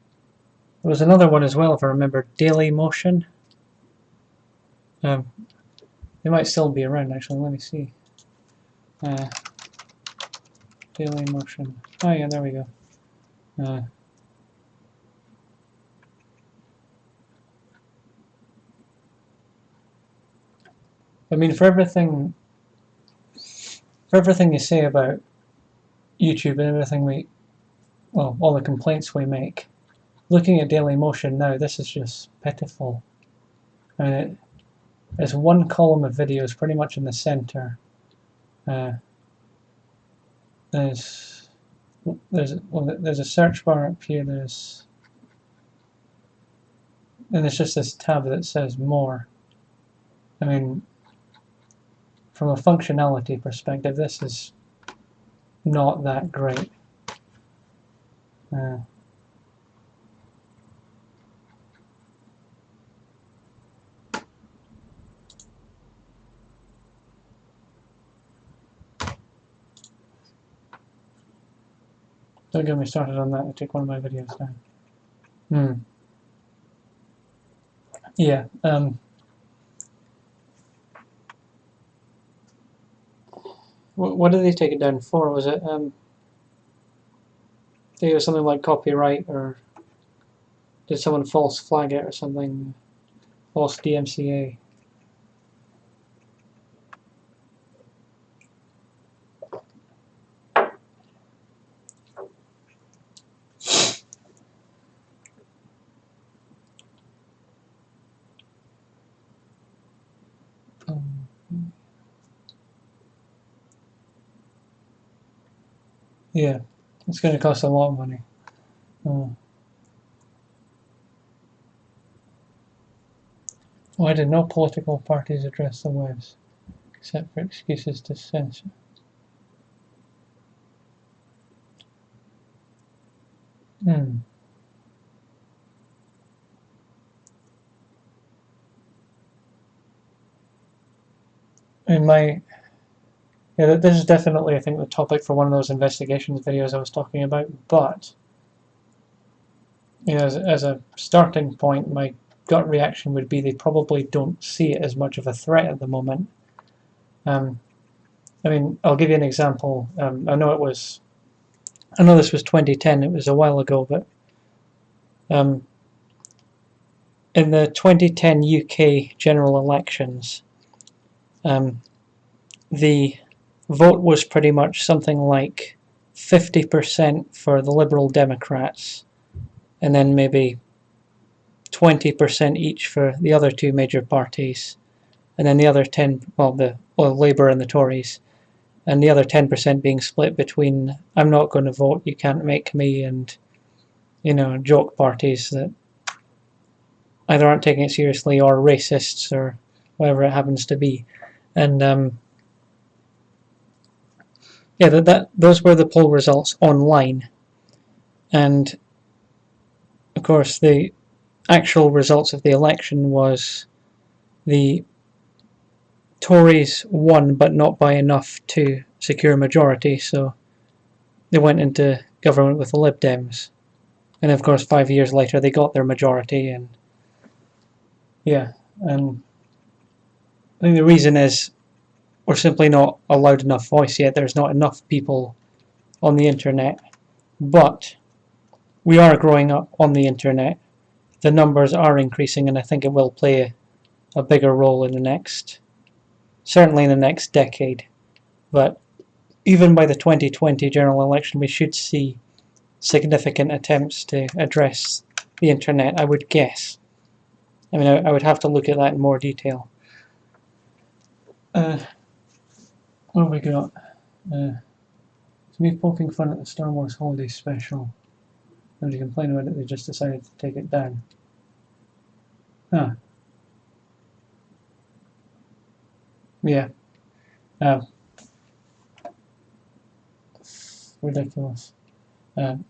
There was another one as well, if I remember, Daily Motion. They might still be around, actually. Let me see. Daily Motion. Oh yeah, there we go. I mean, for everything you say about YouTube and everything all the complaints we make, looking at Daily Motion now, this is just pitiful. I mean, there's one column of videos pretty much in the center. There's a search bar up here. And there's just this tab that says more. I mean, from a functionality perspective, this is not that great. Don't get me started on that. I took one of my videos down. Yeah. What did they take it down for? Was it I think it was something like copyright, or did someone false flag it or something? False DMCA. Yeah, it's going to cost a lot of money. Why did no political parties address the webs, except for excuses to censor? In my Yeah, this is definitely, I think, the topic for one of those investigations videos I was talking about. But as a starting point, my gut reaction would be they probably don't see it as much of a threat at the moment. I mean, I'll give you an example. I know this was 2010. It was a while ago, but in the 2010 UK general elections, the vote was pretty much something like 50% for the Liberal Democrats, and then maybe 20% each for the other two major parties, and then the other 10, Labour and the Tories, and the other 10% being split between I'm not going to vote, you can't make me, and joke parties that either aren't taking it seriously or racists or whatever it happens to be. And those were the poll results online, and of course the actual results of the election was the Tories won, but not by enough to secure a majority, so they went into government with the Lib Dems. And of course 5 years later they got their majority, and I think the reason is we're simply not a loud enough voice yet. There's not enough people on the internet, but we are growing up on the internet. The numbers are increasing, and I think it will play a bigger role certainly in the next decade. But even by the 2020 general election, we should see significant attempts to address the internet, I would guess. I mean, I would have to look at that in more detail. What have we got? It's me poking fun at the Star Wars Holiday Special. Nobody complained about it, they just decided to take it down. Huh. Yeah. Ridiculous. Do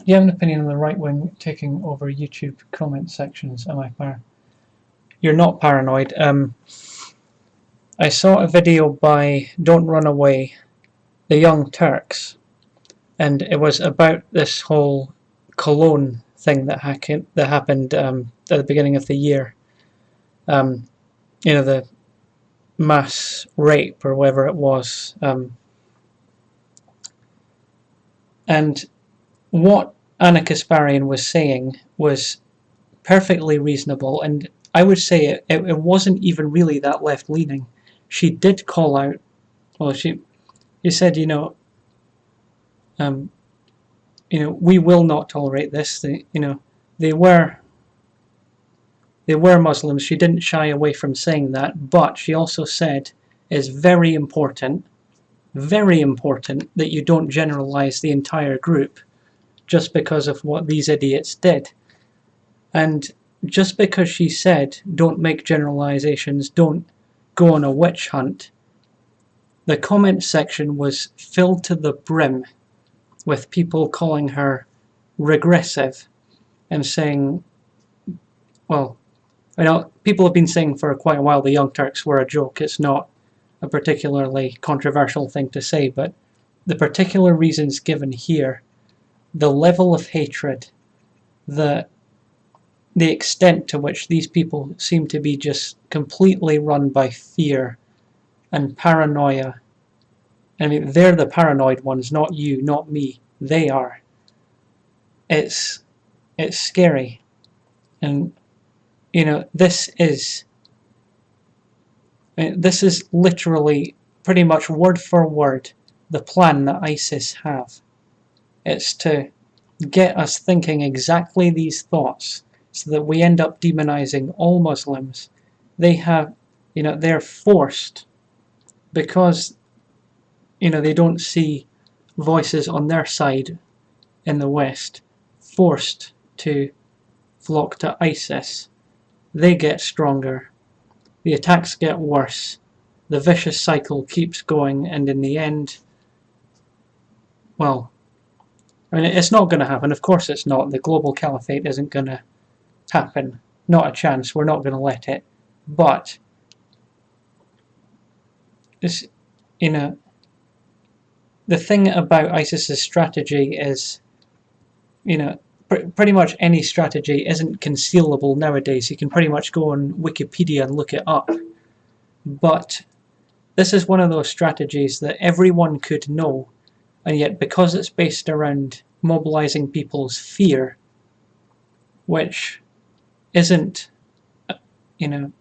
you have an opinion on the right wing taking over YouTube comment sections? Am I You're not paranoid. I saw a video by Don't Run Away, the Young Turks, and it was about this whole Cologne thing that happened at the beginning of the year. The mass rape or whatever it was. And what Anna Kasparian was saying was perfectly reasonable, and I would say it wasn't even really that left-leaning. She did call out, she said, we will not tolerate this. They were Muslims. She didn't shy away from saying that, but she also said it's very important that you don't generalize the entire group just because of what these idiots did. And just because she said don't make generalizations, don't go on a witch hunt, the comment section was filled to the brim with people calling her regressive and saying, people have been saying for quite a while the Young Turks were a joke. It's not a particularly controversial thing to say, but the particular reasons given here, the level of hatred, the extent to which these people seem to be just completely run by fear and paranoia. I mean, they're the paranoid ones, not you, not me. They are. It's scary. And, this is literally pretty much word for word the plan that ISIS have. It's to get us thinking exactly these thoughts so that we end up demonizing all Muslims. They're forced, because they don't see voices on their side in the West, forced to flock to ISIS. they get stronger, the attacks get worse, the vicious cycle keeps going, and in the end, well, I mean, it's not going to happen. Of course it's not. The global caliphate isn't going to happen. Not a chance. We're not going to let it. But, it's, the thing about ISIS's strategy is, pretty much any strategy isn't concealable nowadays. You can pretty much go on Wikipedia and look it up. But this is one of those strategies that everyone could know, and yet because it's based around mobilizing people's fear, which isn't, it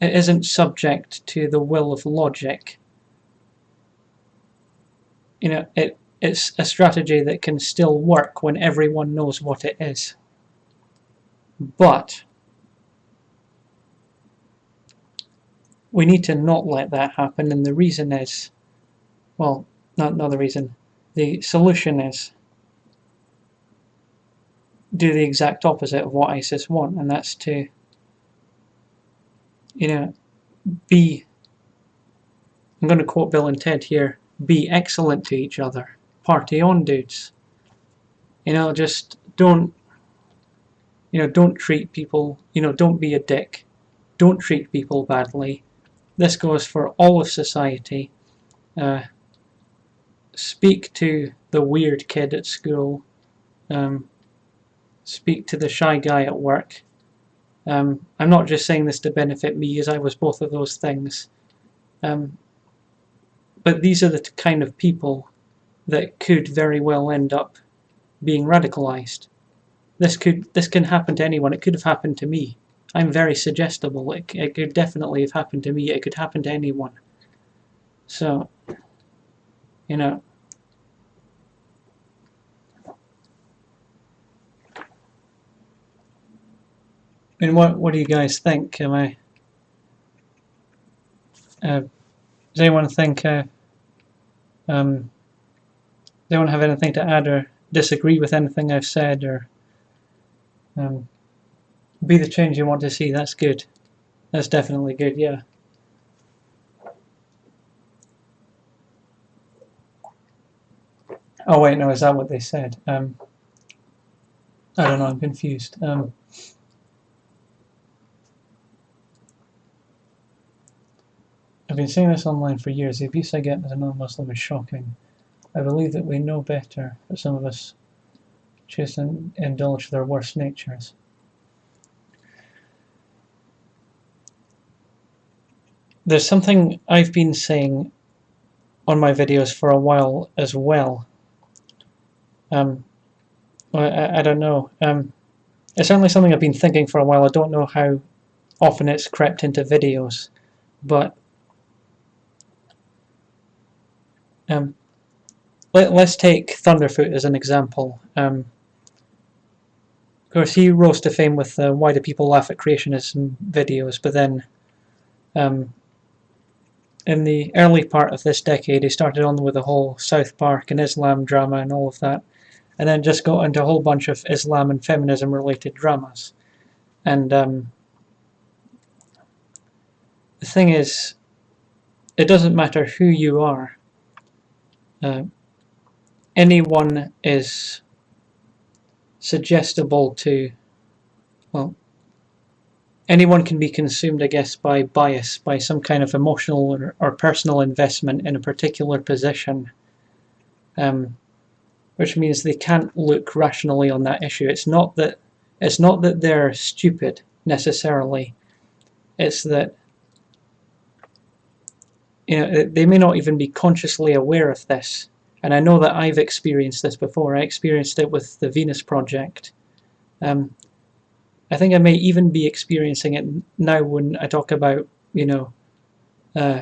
isn't subject to the will of logic, it's a strategy that can still work when everyone knows what it is. But we need to not let that happen, and the reason is, well, not the reason, the solution is do the exact opposite of what ISIS want, and that's to, be, I'm going to quote Bill and Ted here, be excellent to each other. Party on, dudes. Just don't treat people, don't be a dick. Don't treat people badly. This goes for all of society. Speak to the weird kid at school. Speak to the shy guy at work. I'm not just saying this to benefit me, as I was both of those things. But these are the kind of people that could very well end up being radicalized. This can happen to anyone. It could have happened to me. I'm very suggestible. It could definitely have happened to me. It could happen to anyone. So, I mean, what do you guys think? Does anyone think? Does anyone have anything to add or disagree with anything I've said, or be the change you want to see? That's good. That's definitely good. Yeah. Oh wait, no, is that what they said? I don't know. I'm confused. I've been saying this online for years. The abuse I get as a non-Muslim is shocking. I believe that we know better, but some of us choose to indulge their worst natures. There's something I've been saying on my videos for a while as well. I don't know. It's certainly something I've been thinking for a while. I don't know how often it's crept into videos, but let's take Thunderfoot as an example. Of course, he rose to fame with Why Do People Laugh at Creationism videos, but then in the early part of this decade, he started on with the whole South Park and Islam drama and all of that, and then just got into a whole bunch of Islam and feminism related dramas. And the thing is, it doesn't matter who you are. Anyone is suggestible to, well, anyone can be consumed, I guess, by bias, by some kind of emotional or personal investment in a particular position, which means they can't look rationally on that issue. It's not that they're stupid necessarily. It's that they may not even be consciously aware of this. And I know that I've experienced this before. I experienced it with the Venus Project. I think I may even be experiencing it now when I talk about,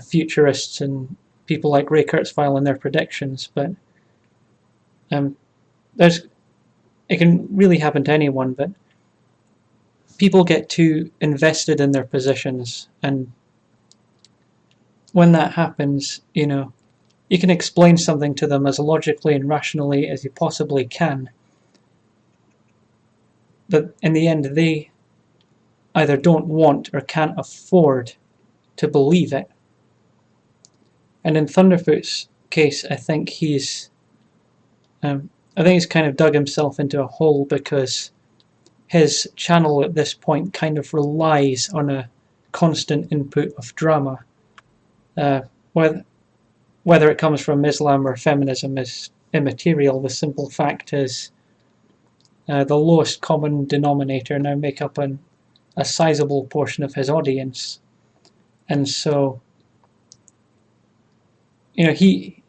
futurists and people like Ray Kurzweil and their predictions. But it can really happen to anyone. But people get too invested in their positions, and when that happens, you can explain something to them as logically and rationally as you possibly can, but in the end either don't want or can't afford to believe it. And in Thunderfoot's case, I think he's kind of dug himself into a hole, because his channel at this point kind of relies on a constant input of drama. Whether it comes from Islam or feminism is immaterial. The simple fact is the lowest common denominator now make up a sizable portion of his audience. And so, he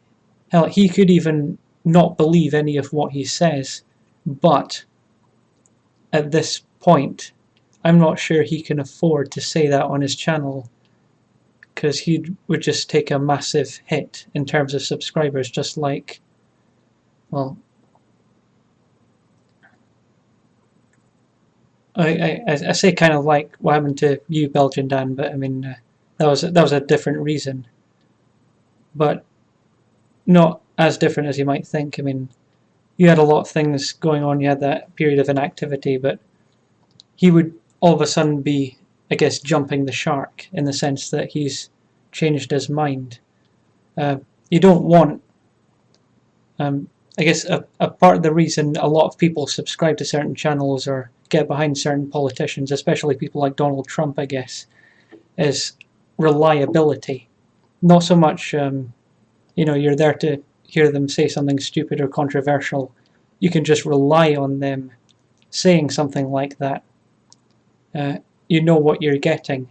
could even not believe any of what he says, but at this point, I'm not sure he can afford to say that on his channel, because he would just take a massive hit in terms of subscribers, just like, well, I say kind of like what happened to you, Belgian Dan, but I mean, that was a different reason, but not as different as you might think. I mean, you had a lot of things going on, you had that period of inactivity, but he would all of a sudden be, I guess, jumping the shark, in the sense that he's changed his mind. You don't want, I guess, a part of the reason a lot of people subscribe to certain channels or get behind certain politicians, especially people like Donald Trump, I guess, is reliability. Not so much, you're there to hear them say something stupid or controversial. You can just rely on them saying something like that. You know what you're getting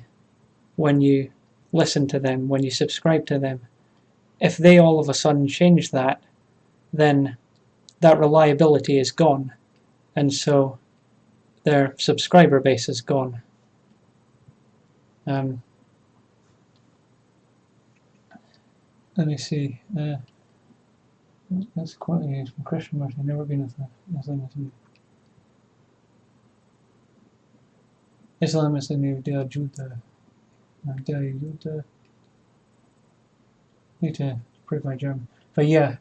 when you listen to them, when you subscribe to them. If they all of a sudden change that, then that reliability is gone, and so their subscriber base is gone. Let me see. That's quite from Christian Martin. I've never been a Islam. Islam is the new Der Jude. Need to improve my German. But yeah,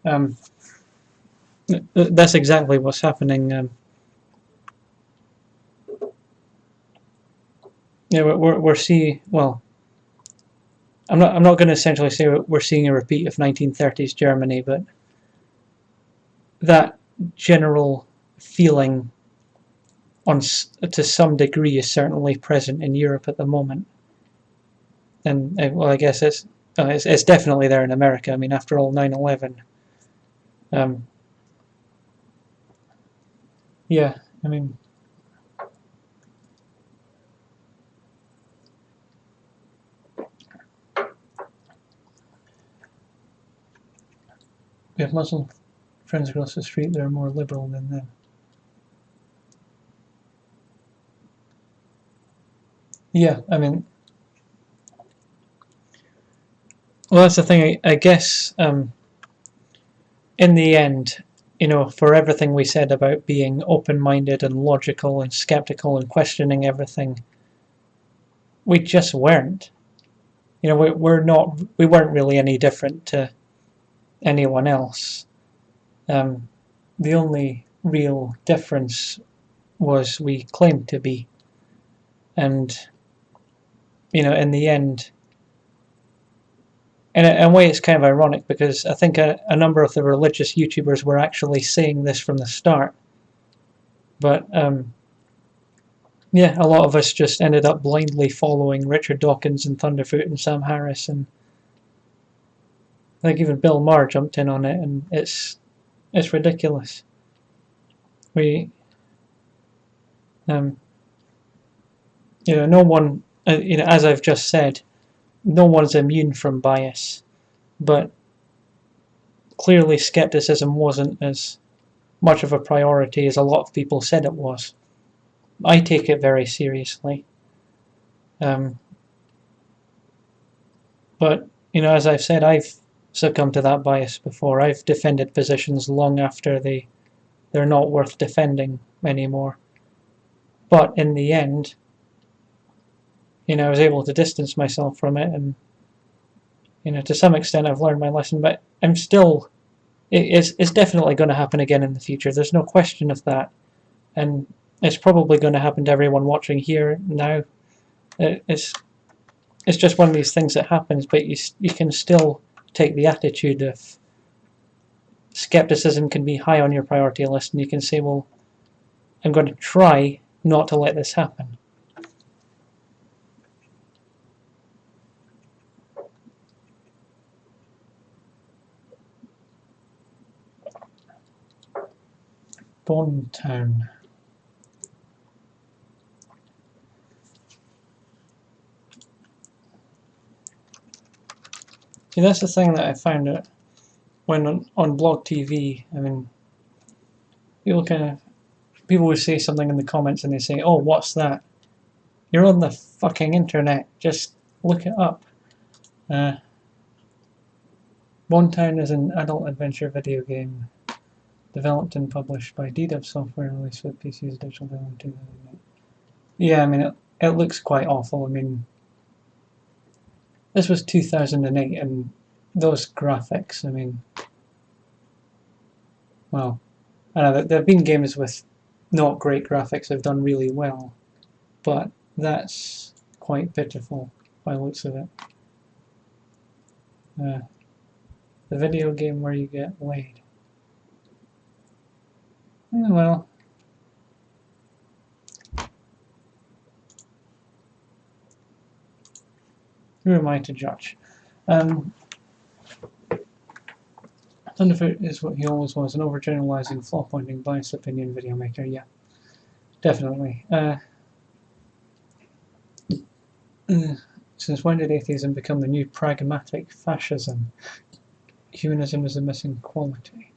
that's exactly what's happening. Yeah, we're seeing. Well, I'm not going to essentially say we're seeing a repeat of 1930s Germany, but that general feeling, to some degree, is certainly present in Europe at the moment. And well, I guess it's definitely there in America. I mean, after all, 9/11. Yeah, I mean, we have Muslim friends across the street that are more liberal than them. Yeah, I mean, well, that's the thing. I guess in the end, for everything we said about being open-minded and logical and skeptical and questioning everything, we just weren't. We weren't really any different to anyone else. The only real difference was we claimed to be. And, in the end, in a way it's kind of ironic, because I think a number of the religious YouTubers were actually saying this from the start. But, yeah, a lot of us just ended up blindly following Richard Dawkins and Thunderfoot and Sam Harris, and I think even Bill Maher jumped in on it, and it's ridiculous. No one, as I've just said, no one's immune from bias, but clearly skepticism wasn't as much of a priority as a lot of people said it was. I take it very seriously. But, as I've said, I've succumbed to that bias before. I've defended positions long after they're not worth defending anymore. But in the end, I was able to distance myself from it, and to some extent I've learned my lesson, but I'm still, it's definitely going to happen again in the future. There's no question of that, and it's probably going to happen to everyone watching here now. It's just one of these things that happens, but you can still take the attitude of skepticism can be high on your priority list, and you can say, well, I'm going to try not to let this happen. Bone Town. See, that's the thing that I found out when on Blog TV. I mean, people would say something in the comments and they say, "Oh, what's that?" You're on the fucking internet. Just look it up. Bone Town is an adult adventure video game developed and published by DDub Software and released with PC's digital download in 2008. Yeah, I mean, it looks quite awful. I mean, this was 2008, and those graphics, I mean, well, I know that there have been games with not great graphics that have done really well, but that's quite pitiful by the looks of it. The video game where you get laid. Well, who am I to judge? Thunderfoot is what he always was, an overgeneralizing, flaw-pointing, biased opinion video maker. Yeah, definitely. Since when did atheism become the new pragmatic fascism? Humanism is a missing quality.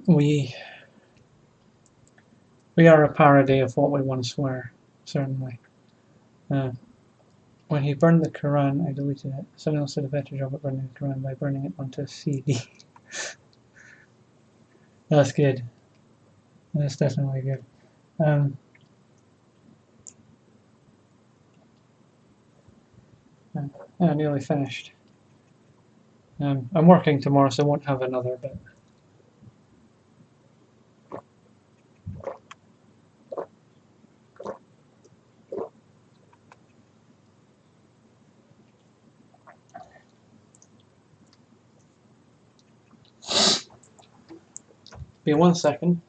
We are a parody of what we once were, certainly. When he burned the Quran, I deleted it. Someone else did a better job at burning the Quran by burning it onto a CD. That's good. That's definitely good. I'm nearly finished. I'm working tomorrow, so I won't have another bit. Be 1 second.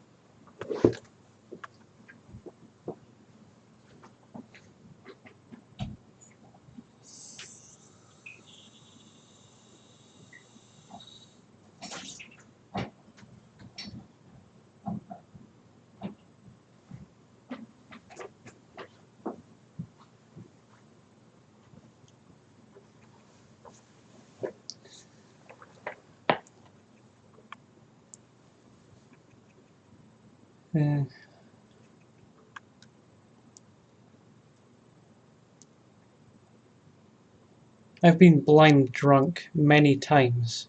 I've been blind drunk many times,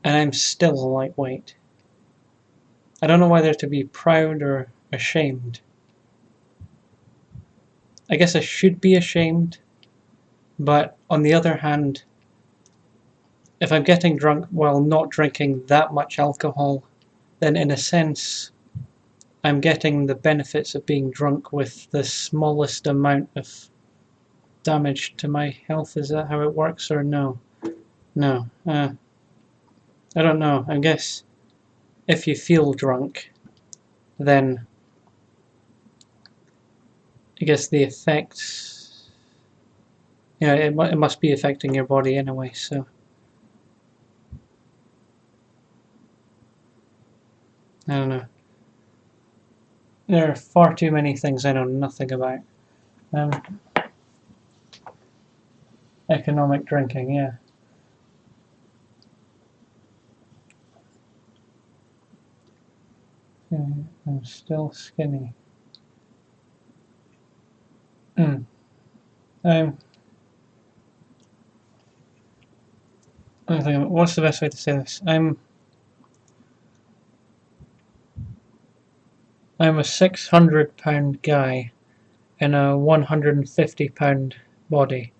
and I'm still a lightweight. I don't know whether to be proud or ashamed. I guess I should be ashamed, but on the other hand, if I'm getting drunk while not drinking that much alcohol, then in a sense, I'm getting the benefits of being drunk with the smallest amount of damage to my health. Is that how it works, or no? No. I don't know. I guess if you feel drunk, then I guess the effects, it must be affecting your body anyway, so. I don't know. There are far too many things I know nothing about. Economic drinking, yeah. I'm still skinny. What's the best way to say this? I'm a 600-pound guy in a 150-pound body.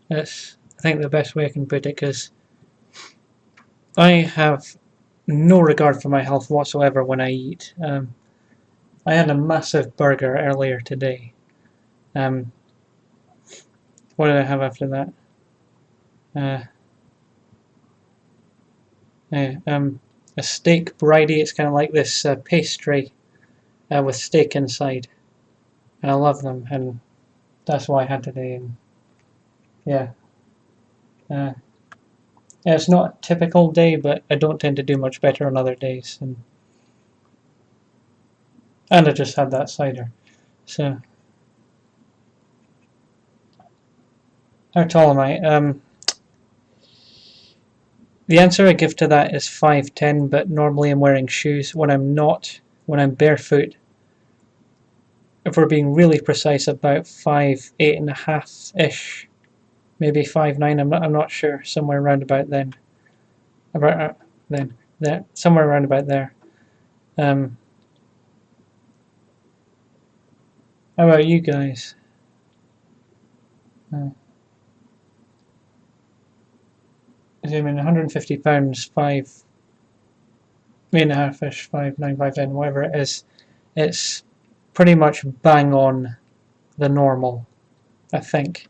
That's, I think, the best way I can put it, because I have no regard for my health whatsoever when I eat. I had a massive burger earlier today. What did I have after that? A steak bridie. It's kind of like this pastry with steak inside, and I love them, and that's what I had today. And yeah, yeah, it's not a typical day, but I don't tend to do much better on other days, and I just had that cider. So, how tall am I? The answer I give to that is 5'10", but normally I'm wearing shoes. When I'm not, when I'm barefoot, if we're being really precise, about 5'8.5" ish, maybe 5'9". I'm not sure. Somewhere around about then. About then. There. Somewhere around about there. How about you guys? I mean, 150 pounds, 5'8.5" 5'9", 5'10", whatever it is. It's pretty much bang on the normal, I think.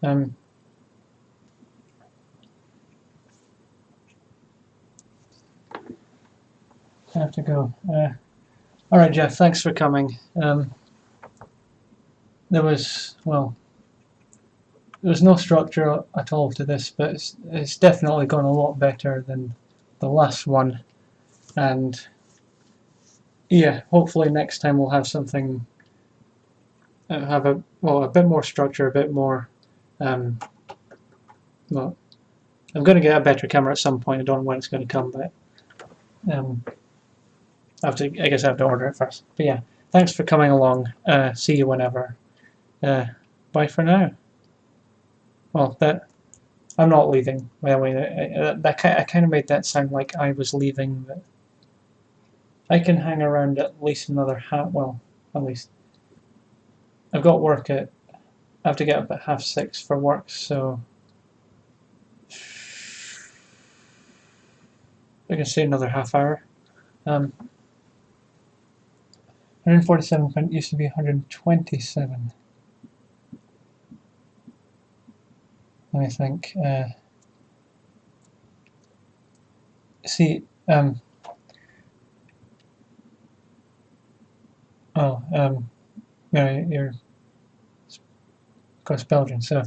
I have to go. All right, Jeff. Thanks for coming. There was no structure at all to this, but it's definitely gone a lot better than the last one, and yeah, hopefully next time we'll have something, have a bit more structure, a bit more. Well, I'm going to get a better camera at some point. I don't know when it's going to come, but I guess I have to order it first. But yeah, thanks for coming along. See you whenever. Bye for now. Well, I'm not leaving. By the way, I kind of made that sound like I was leaving. But I can hang around at least another half. Well, at least I've got work I have to get up at 6:30 for work, so I can stay another half hour. 147 used to be 127. Let me think. See, you're of course Belgian, so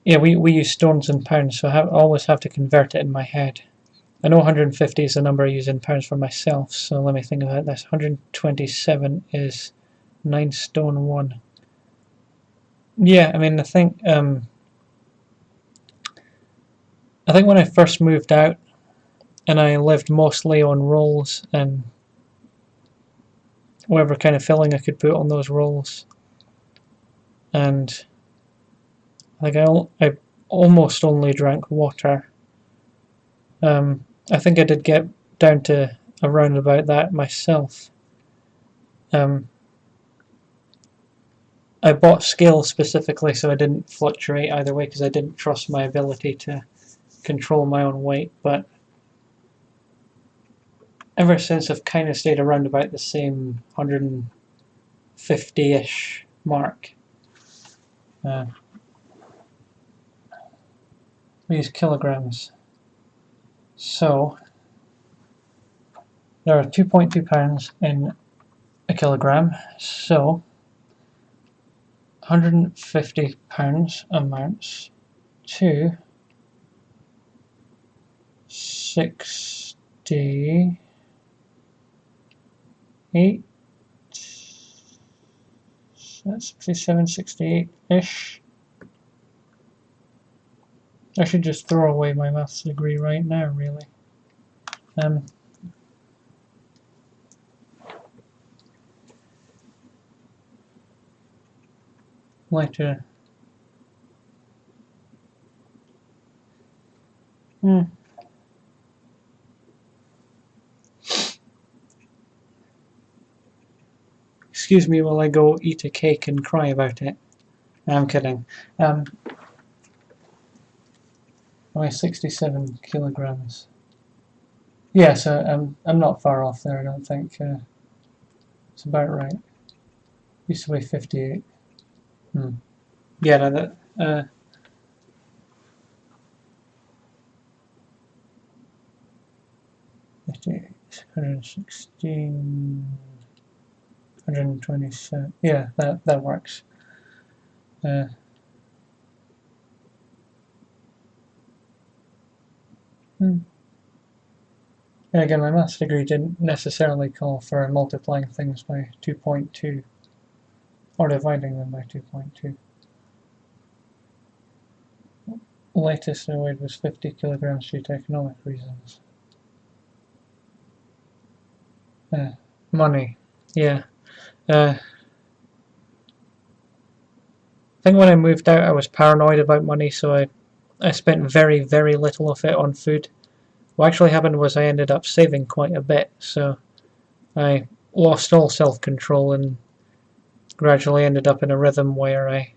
yeah, we use stones and pounds, so I always have to convert it in my head. I know 150 is the number I use in pounds for myself, so let me think about this. 127 is 9 stone 1. Yeah, I mean, I think when I first moved out and I lived mostly on rolls and whatever kind of filling I could put on those rolls, and like I almost only drank water. I think I did get down to around about that myself. I bought scales specifically so I didn't fluctuate either way, because I didn't trust my ability to control my own weight, but ever since I've kind of stayed around about the same 150-ish mark. We use kilograms. So there are 2.2 pounds in a kilogram, so 150 pounds amounts to 68, 67, 68-ish. I should just throw away my maths degree right now, really. Like to excuse me while I go eat a cake and cry about it. I'm kidding. Only 67 kilograms. Yeah, so I'm not far off there, I don't think. It's about right. Used to weigh 58. Yeah, no, that 58, 116, 127. Yeah, that works. Uh, hmm. And again, my maths degree didn't necessarily call for multiplying things by 2.2 or dividing them by 2.2. The latest I weighed was 50 kilograms due to economic reasons. Money. Yeah. I think when I moved out, I was paranoid about money, so I spent very, very little of it on food. What actually happened was I ended up saving quite a bit, so I lost all self-control and gradually ended up in a rhythm where I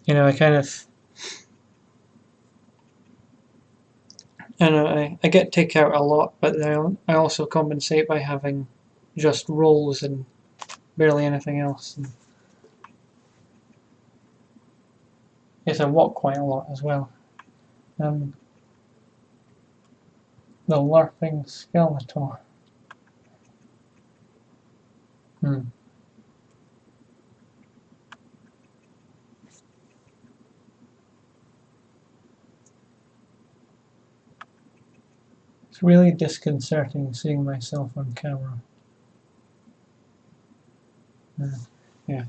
kind of, I get takeout a lot, but I also compensate by having just rolls and barely anything else. And yes, I walk quite a lot as well. Um, the LARPing Skeletor. Hmm. It's really disconcerting seeing myself on camera. Yeah.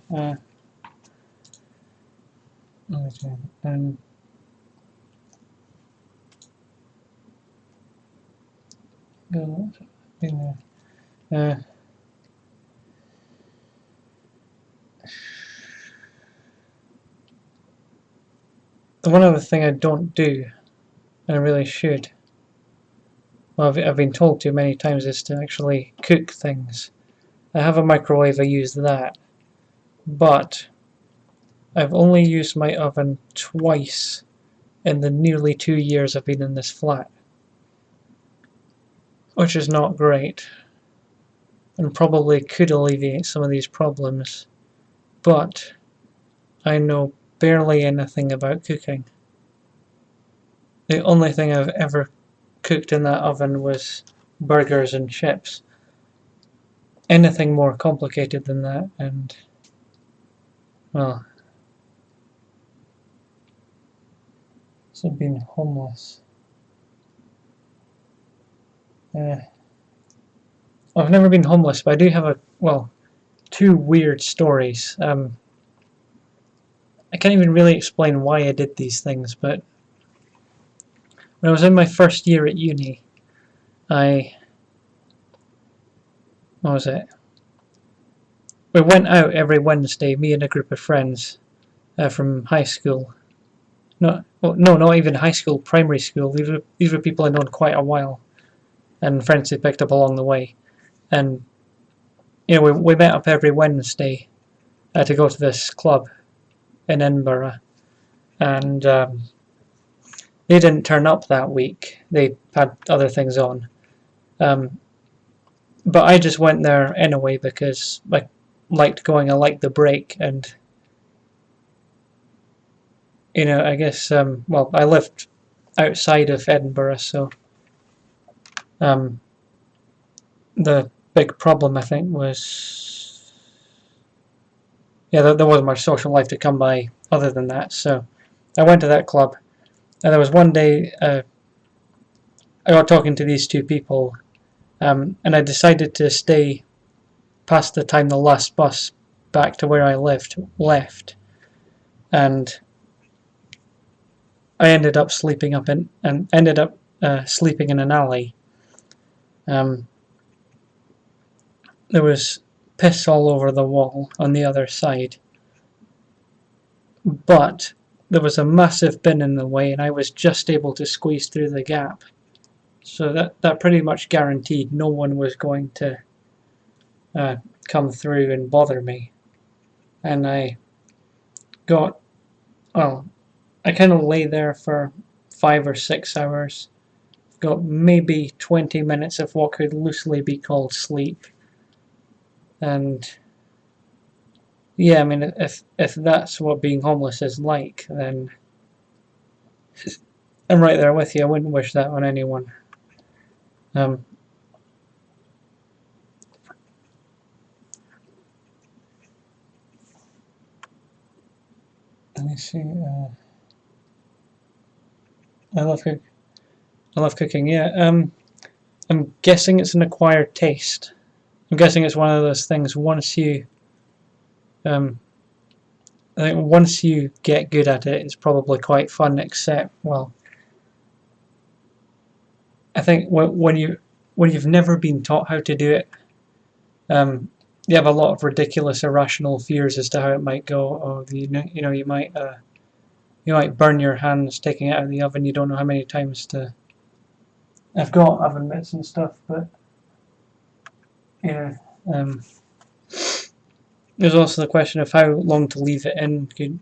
And go in there. The one other thing I don't do, and I really should, well, I've been told to many times, is to actually cook things. I have a microwave, I use that, but I've only used my oven twice in the nearly 2 years I've been in this flat, which is not great, and probably could alleviate some of these problems, but I know barely anything about cooking. The only thing I've ever cooked in that oven was burgers and chips. Anything more complicated than that, and well, so being homeless. I've never been homeless, but I do have two weird stories. I can't even really explain why I did these things, but when I was in my first year at uni, what was it? We went out every Wednesday, me and a group of friends from high school. No, not even high school, primary school. These were people I'd known quite a while, and friends they picked up along the way. And we met up every Wednesday to go to this club in Edinburgh, and they didn't turn up that week. They had other things on. But I just went there anyway because I liked going. I liked the break, and I guess I lived outside of Edinburgh, so the big problem I think was there wasn't much social life to come by other than that. So I went to that club, and there was one day I got talking to these two people, and I decided to stay past the time the last bus back to where I lived left, and I ended up sleeping sleeping in an alley. There was piss all over the wall on the other side, but there was a massive bin in the way, and I was just able to squeeze through the gap. So that pretty much guaranteed no one was going to come through and bother me. And I got, I kind of lay there for 5 or 6 hours, got maybe 20 minutes of what could loosely be called sleep. And yeah, I mean, if that's what being homeless is like, then I'm right there with you. I wouldn't wish that on anyone. Let me see. I love cooking. Yeah. I'm guessing it's an acquired taste. I'm guessing it's one of those things. I think once you get good at it, it's probably quite fun. Except, well, I think when you've never been taught how to do it, you have a lot of ridiculous, irrational fears as to how it might go. Or you might burn your hands taking it out of the oven. You don't know how many times to. I've got oven mitts and stuff, but yeah. There's also the question of how long to leave it in. Could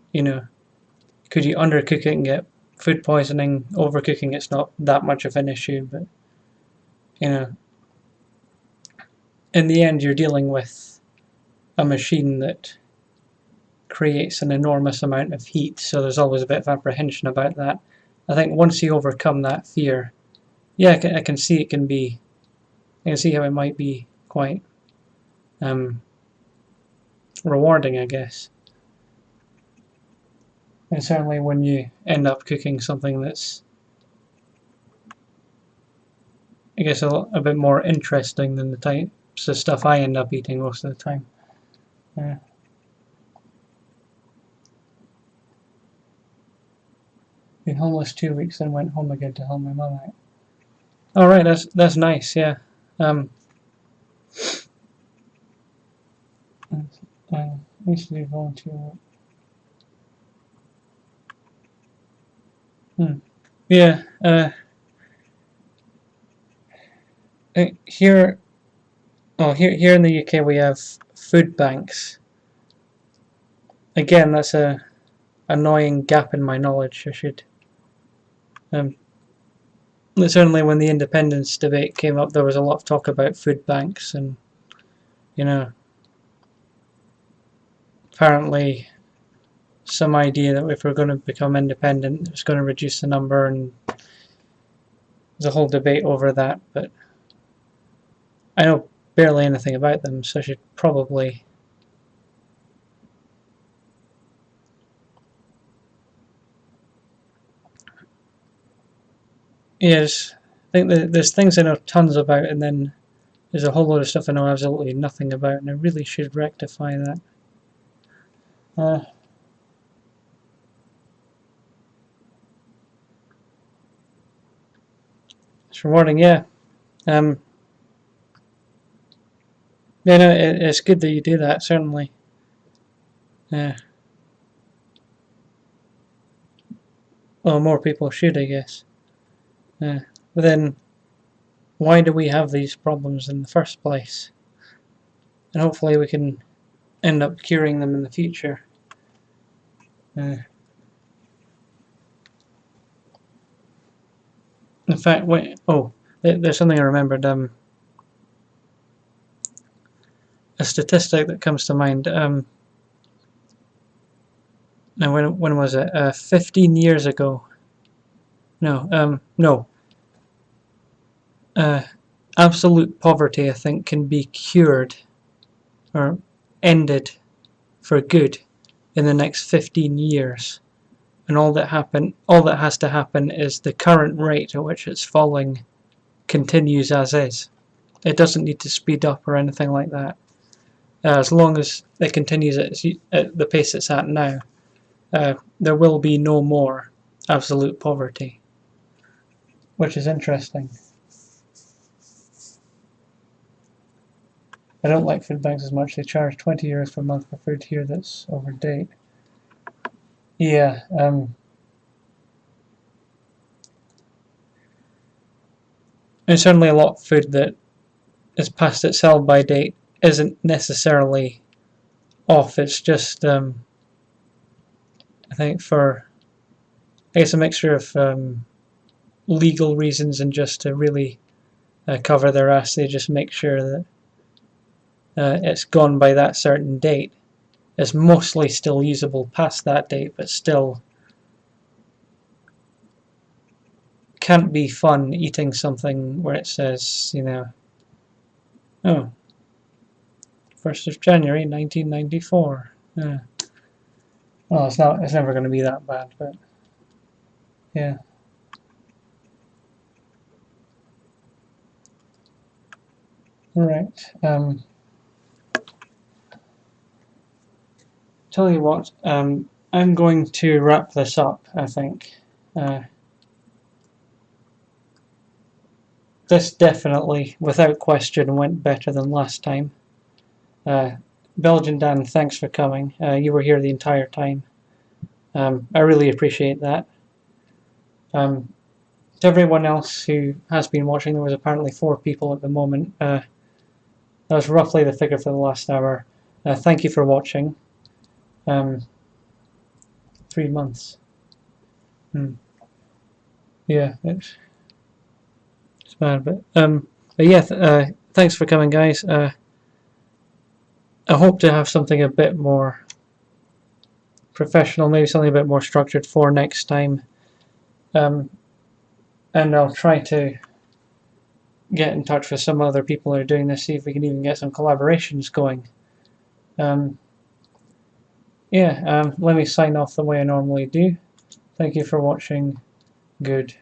you undercook it and get food poisoning? Overcooking it's not that much of an issue, but in the end you're dealing with a machine that creates an enormous amount of heat, so there's always a bit of apprehension about that. I think once you overcome that fear, yeah, I can see it can be. I can see how it might be quite rewarding, I guess. And certainly when you end up cooking something that's, I guess, a bit more interesting than the types of stuff I end up eating most of the time. Yeah. Been homeless 2 weeks, then went home again to help my mum out. All right, that's nice. Yeah. I used to do volunteer work. Yeah. Here in the UK we have food banks. Again, that's a annoying gap in my knowledge. I should. Certainly, when the independence debate came up, there was a lot of talk about food banks, and apparently some idea that if we're going to become independent, it's going to reduce the number, and there's a whole debate over that. But I know barely anything about them, so I should probably. Yes, I think there's things I know tons about, and then there's a whole lot of stuff I know absolutely nothing about, and I really should rectify that. It's rewarding, yeah. Yeah, no, it's good that you do that, certainly. Yeah. Well, more people should, I guess. Yeah. But then, why do we have these problems in the first place? And hopefully we can end up curing them in the future. In fact, there's something I remembered. A statistic that comes to mind. Now, when was it? 15 years ago. No. Absolute poverty, I think, can be cured or ended for good in the next 15 years. And all that has to happen is the current rate at which it's falling continues as is. It doesn't need to speed up or anything like that. As long as it continues at the pace it's at now, there will be no more absolute poverty, which is interesting. I don't like food banks as much. They charge €20 per month for food here that's over date. Yeah, and certainly a lot of food that is past its sell-by date isn't necessarily off. It's just, I think I guess a mixture of legal reasons and just to really cover their ass. They just make sure that it's gone by that certain date. It's mostly still usable past that date, but still can't be fun eating something where it says, you know, oh, 1st of January 1994. Yeah. Well, it's never going to be that bad, but yeah. Right. Tell you what, I'm going to wrap this up, I think. This definitely, without question, went better than last time. Belgian Dan, thanks for coming. You were here the entire time. I really appreciate that. To everyone else who has been watching, there was apparently 4 people at the moment. That was roughly the figure for the last hour. Thank you for watching. 3 months. Yeah, it's bad, but yeah. Thanks for coming, guys. I hope to have something a bit more professional, maybe something a bit more structured for next time. And I'll try to get in touch with some other people who are doing this, see if we can even get some collaborations going. Yeah, let me sign off the way I normally do. Thank you for watching. Goodbye.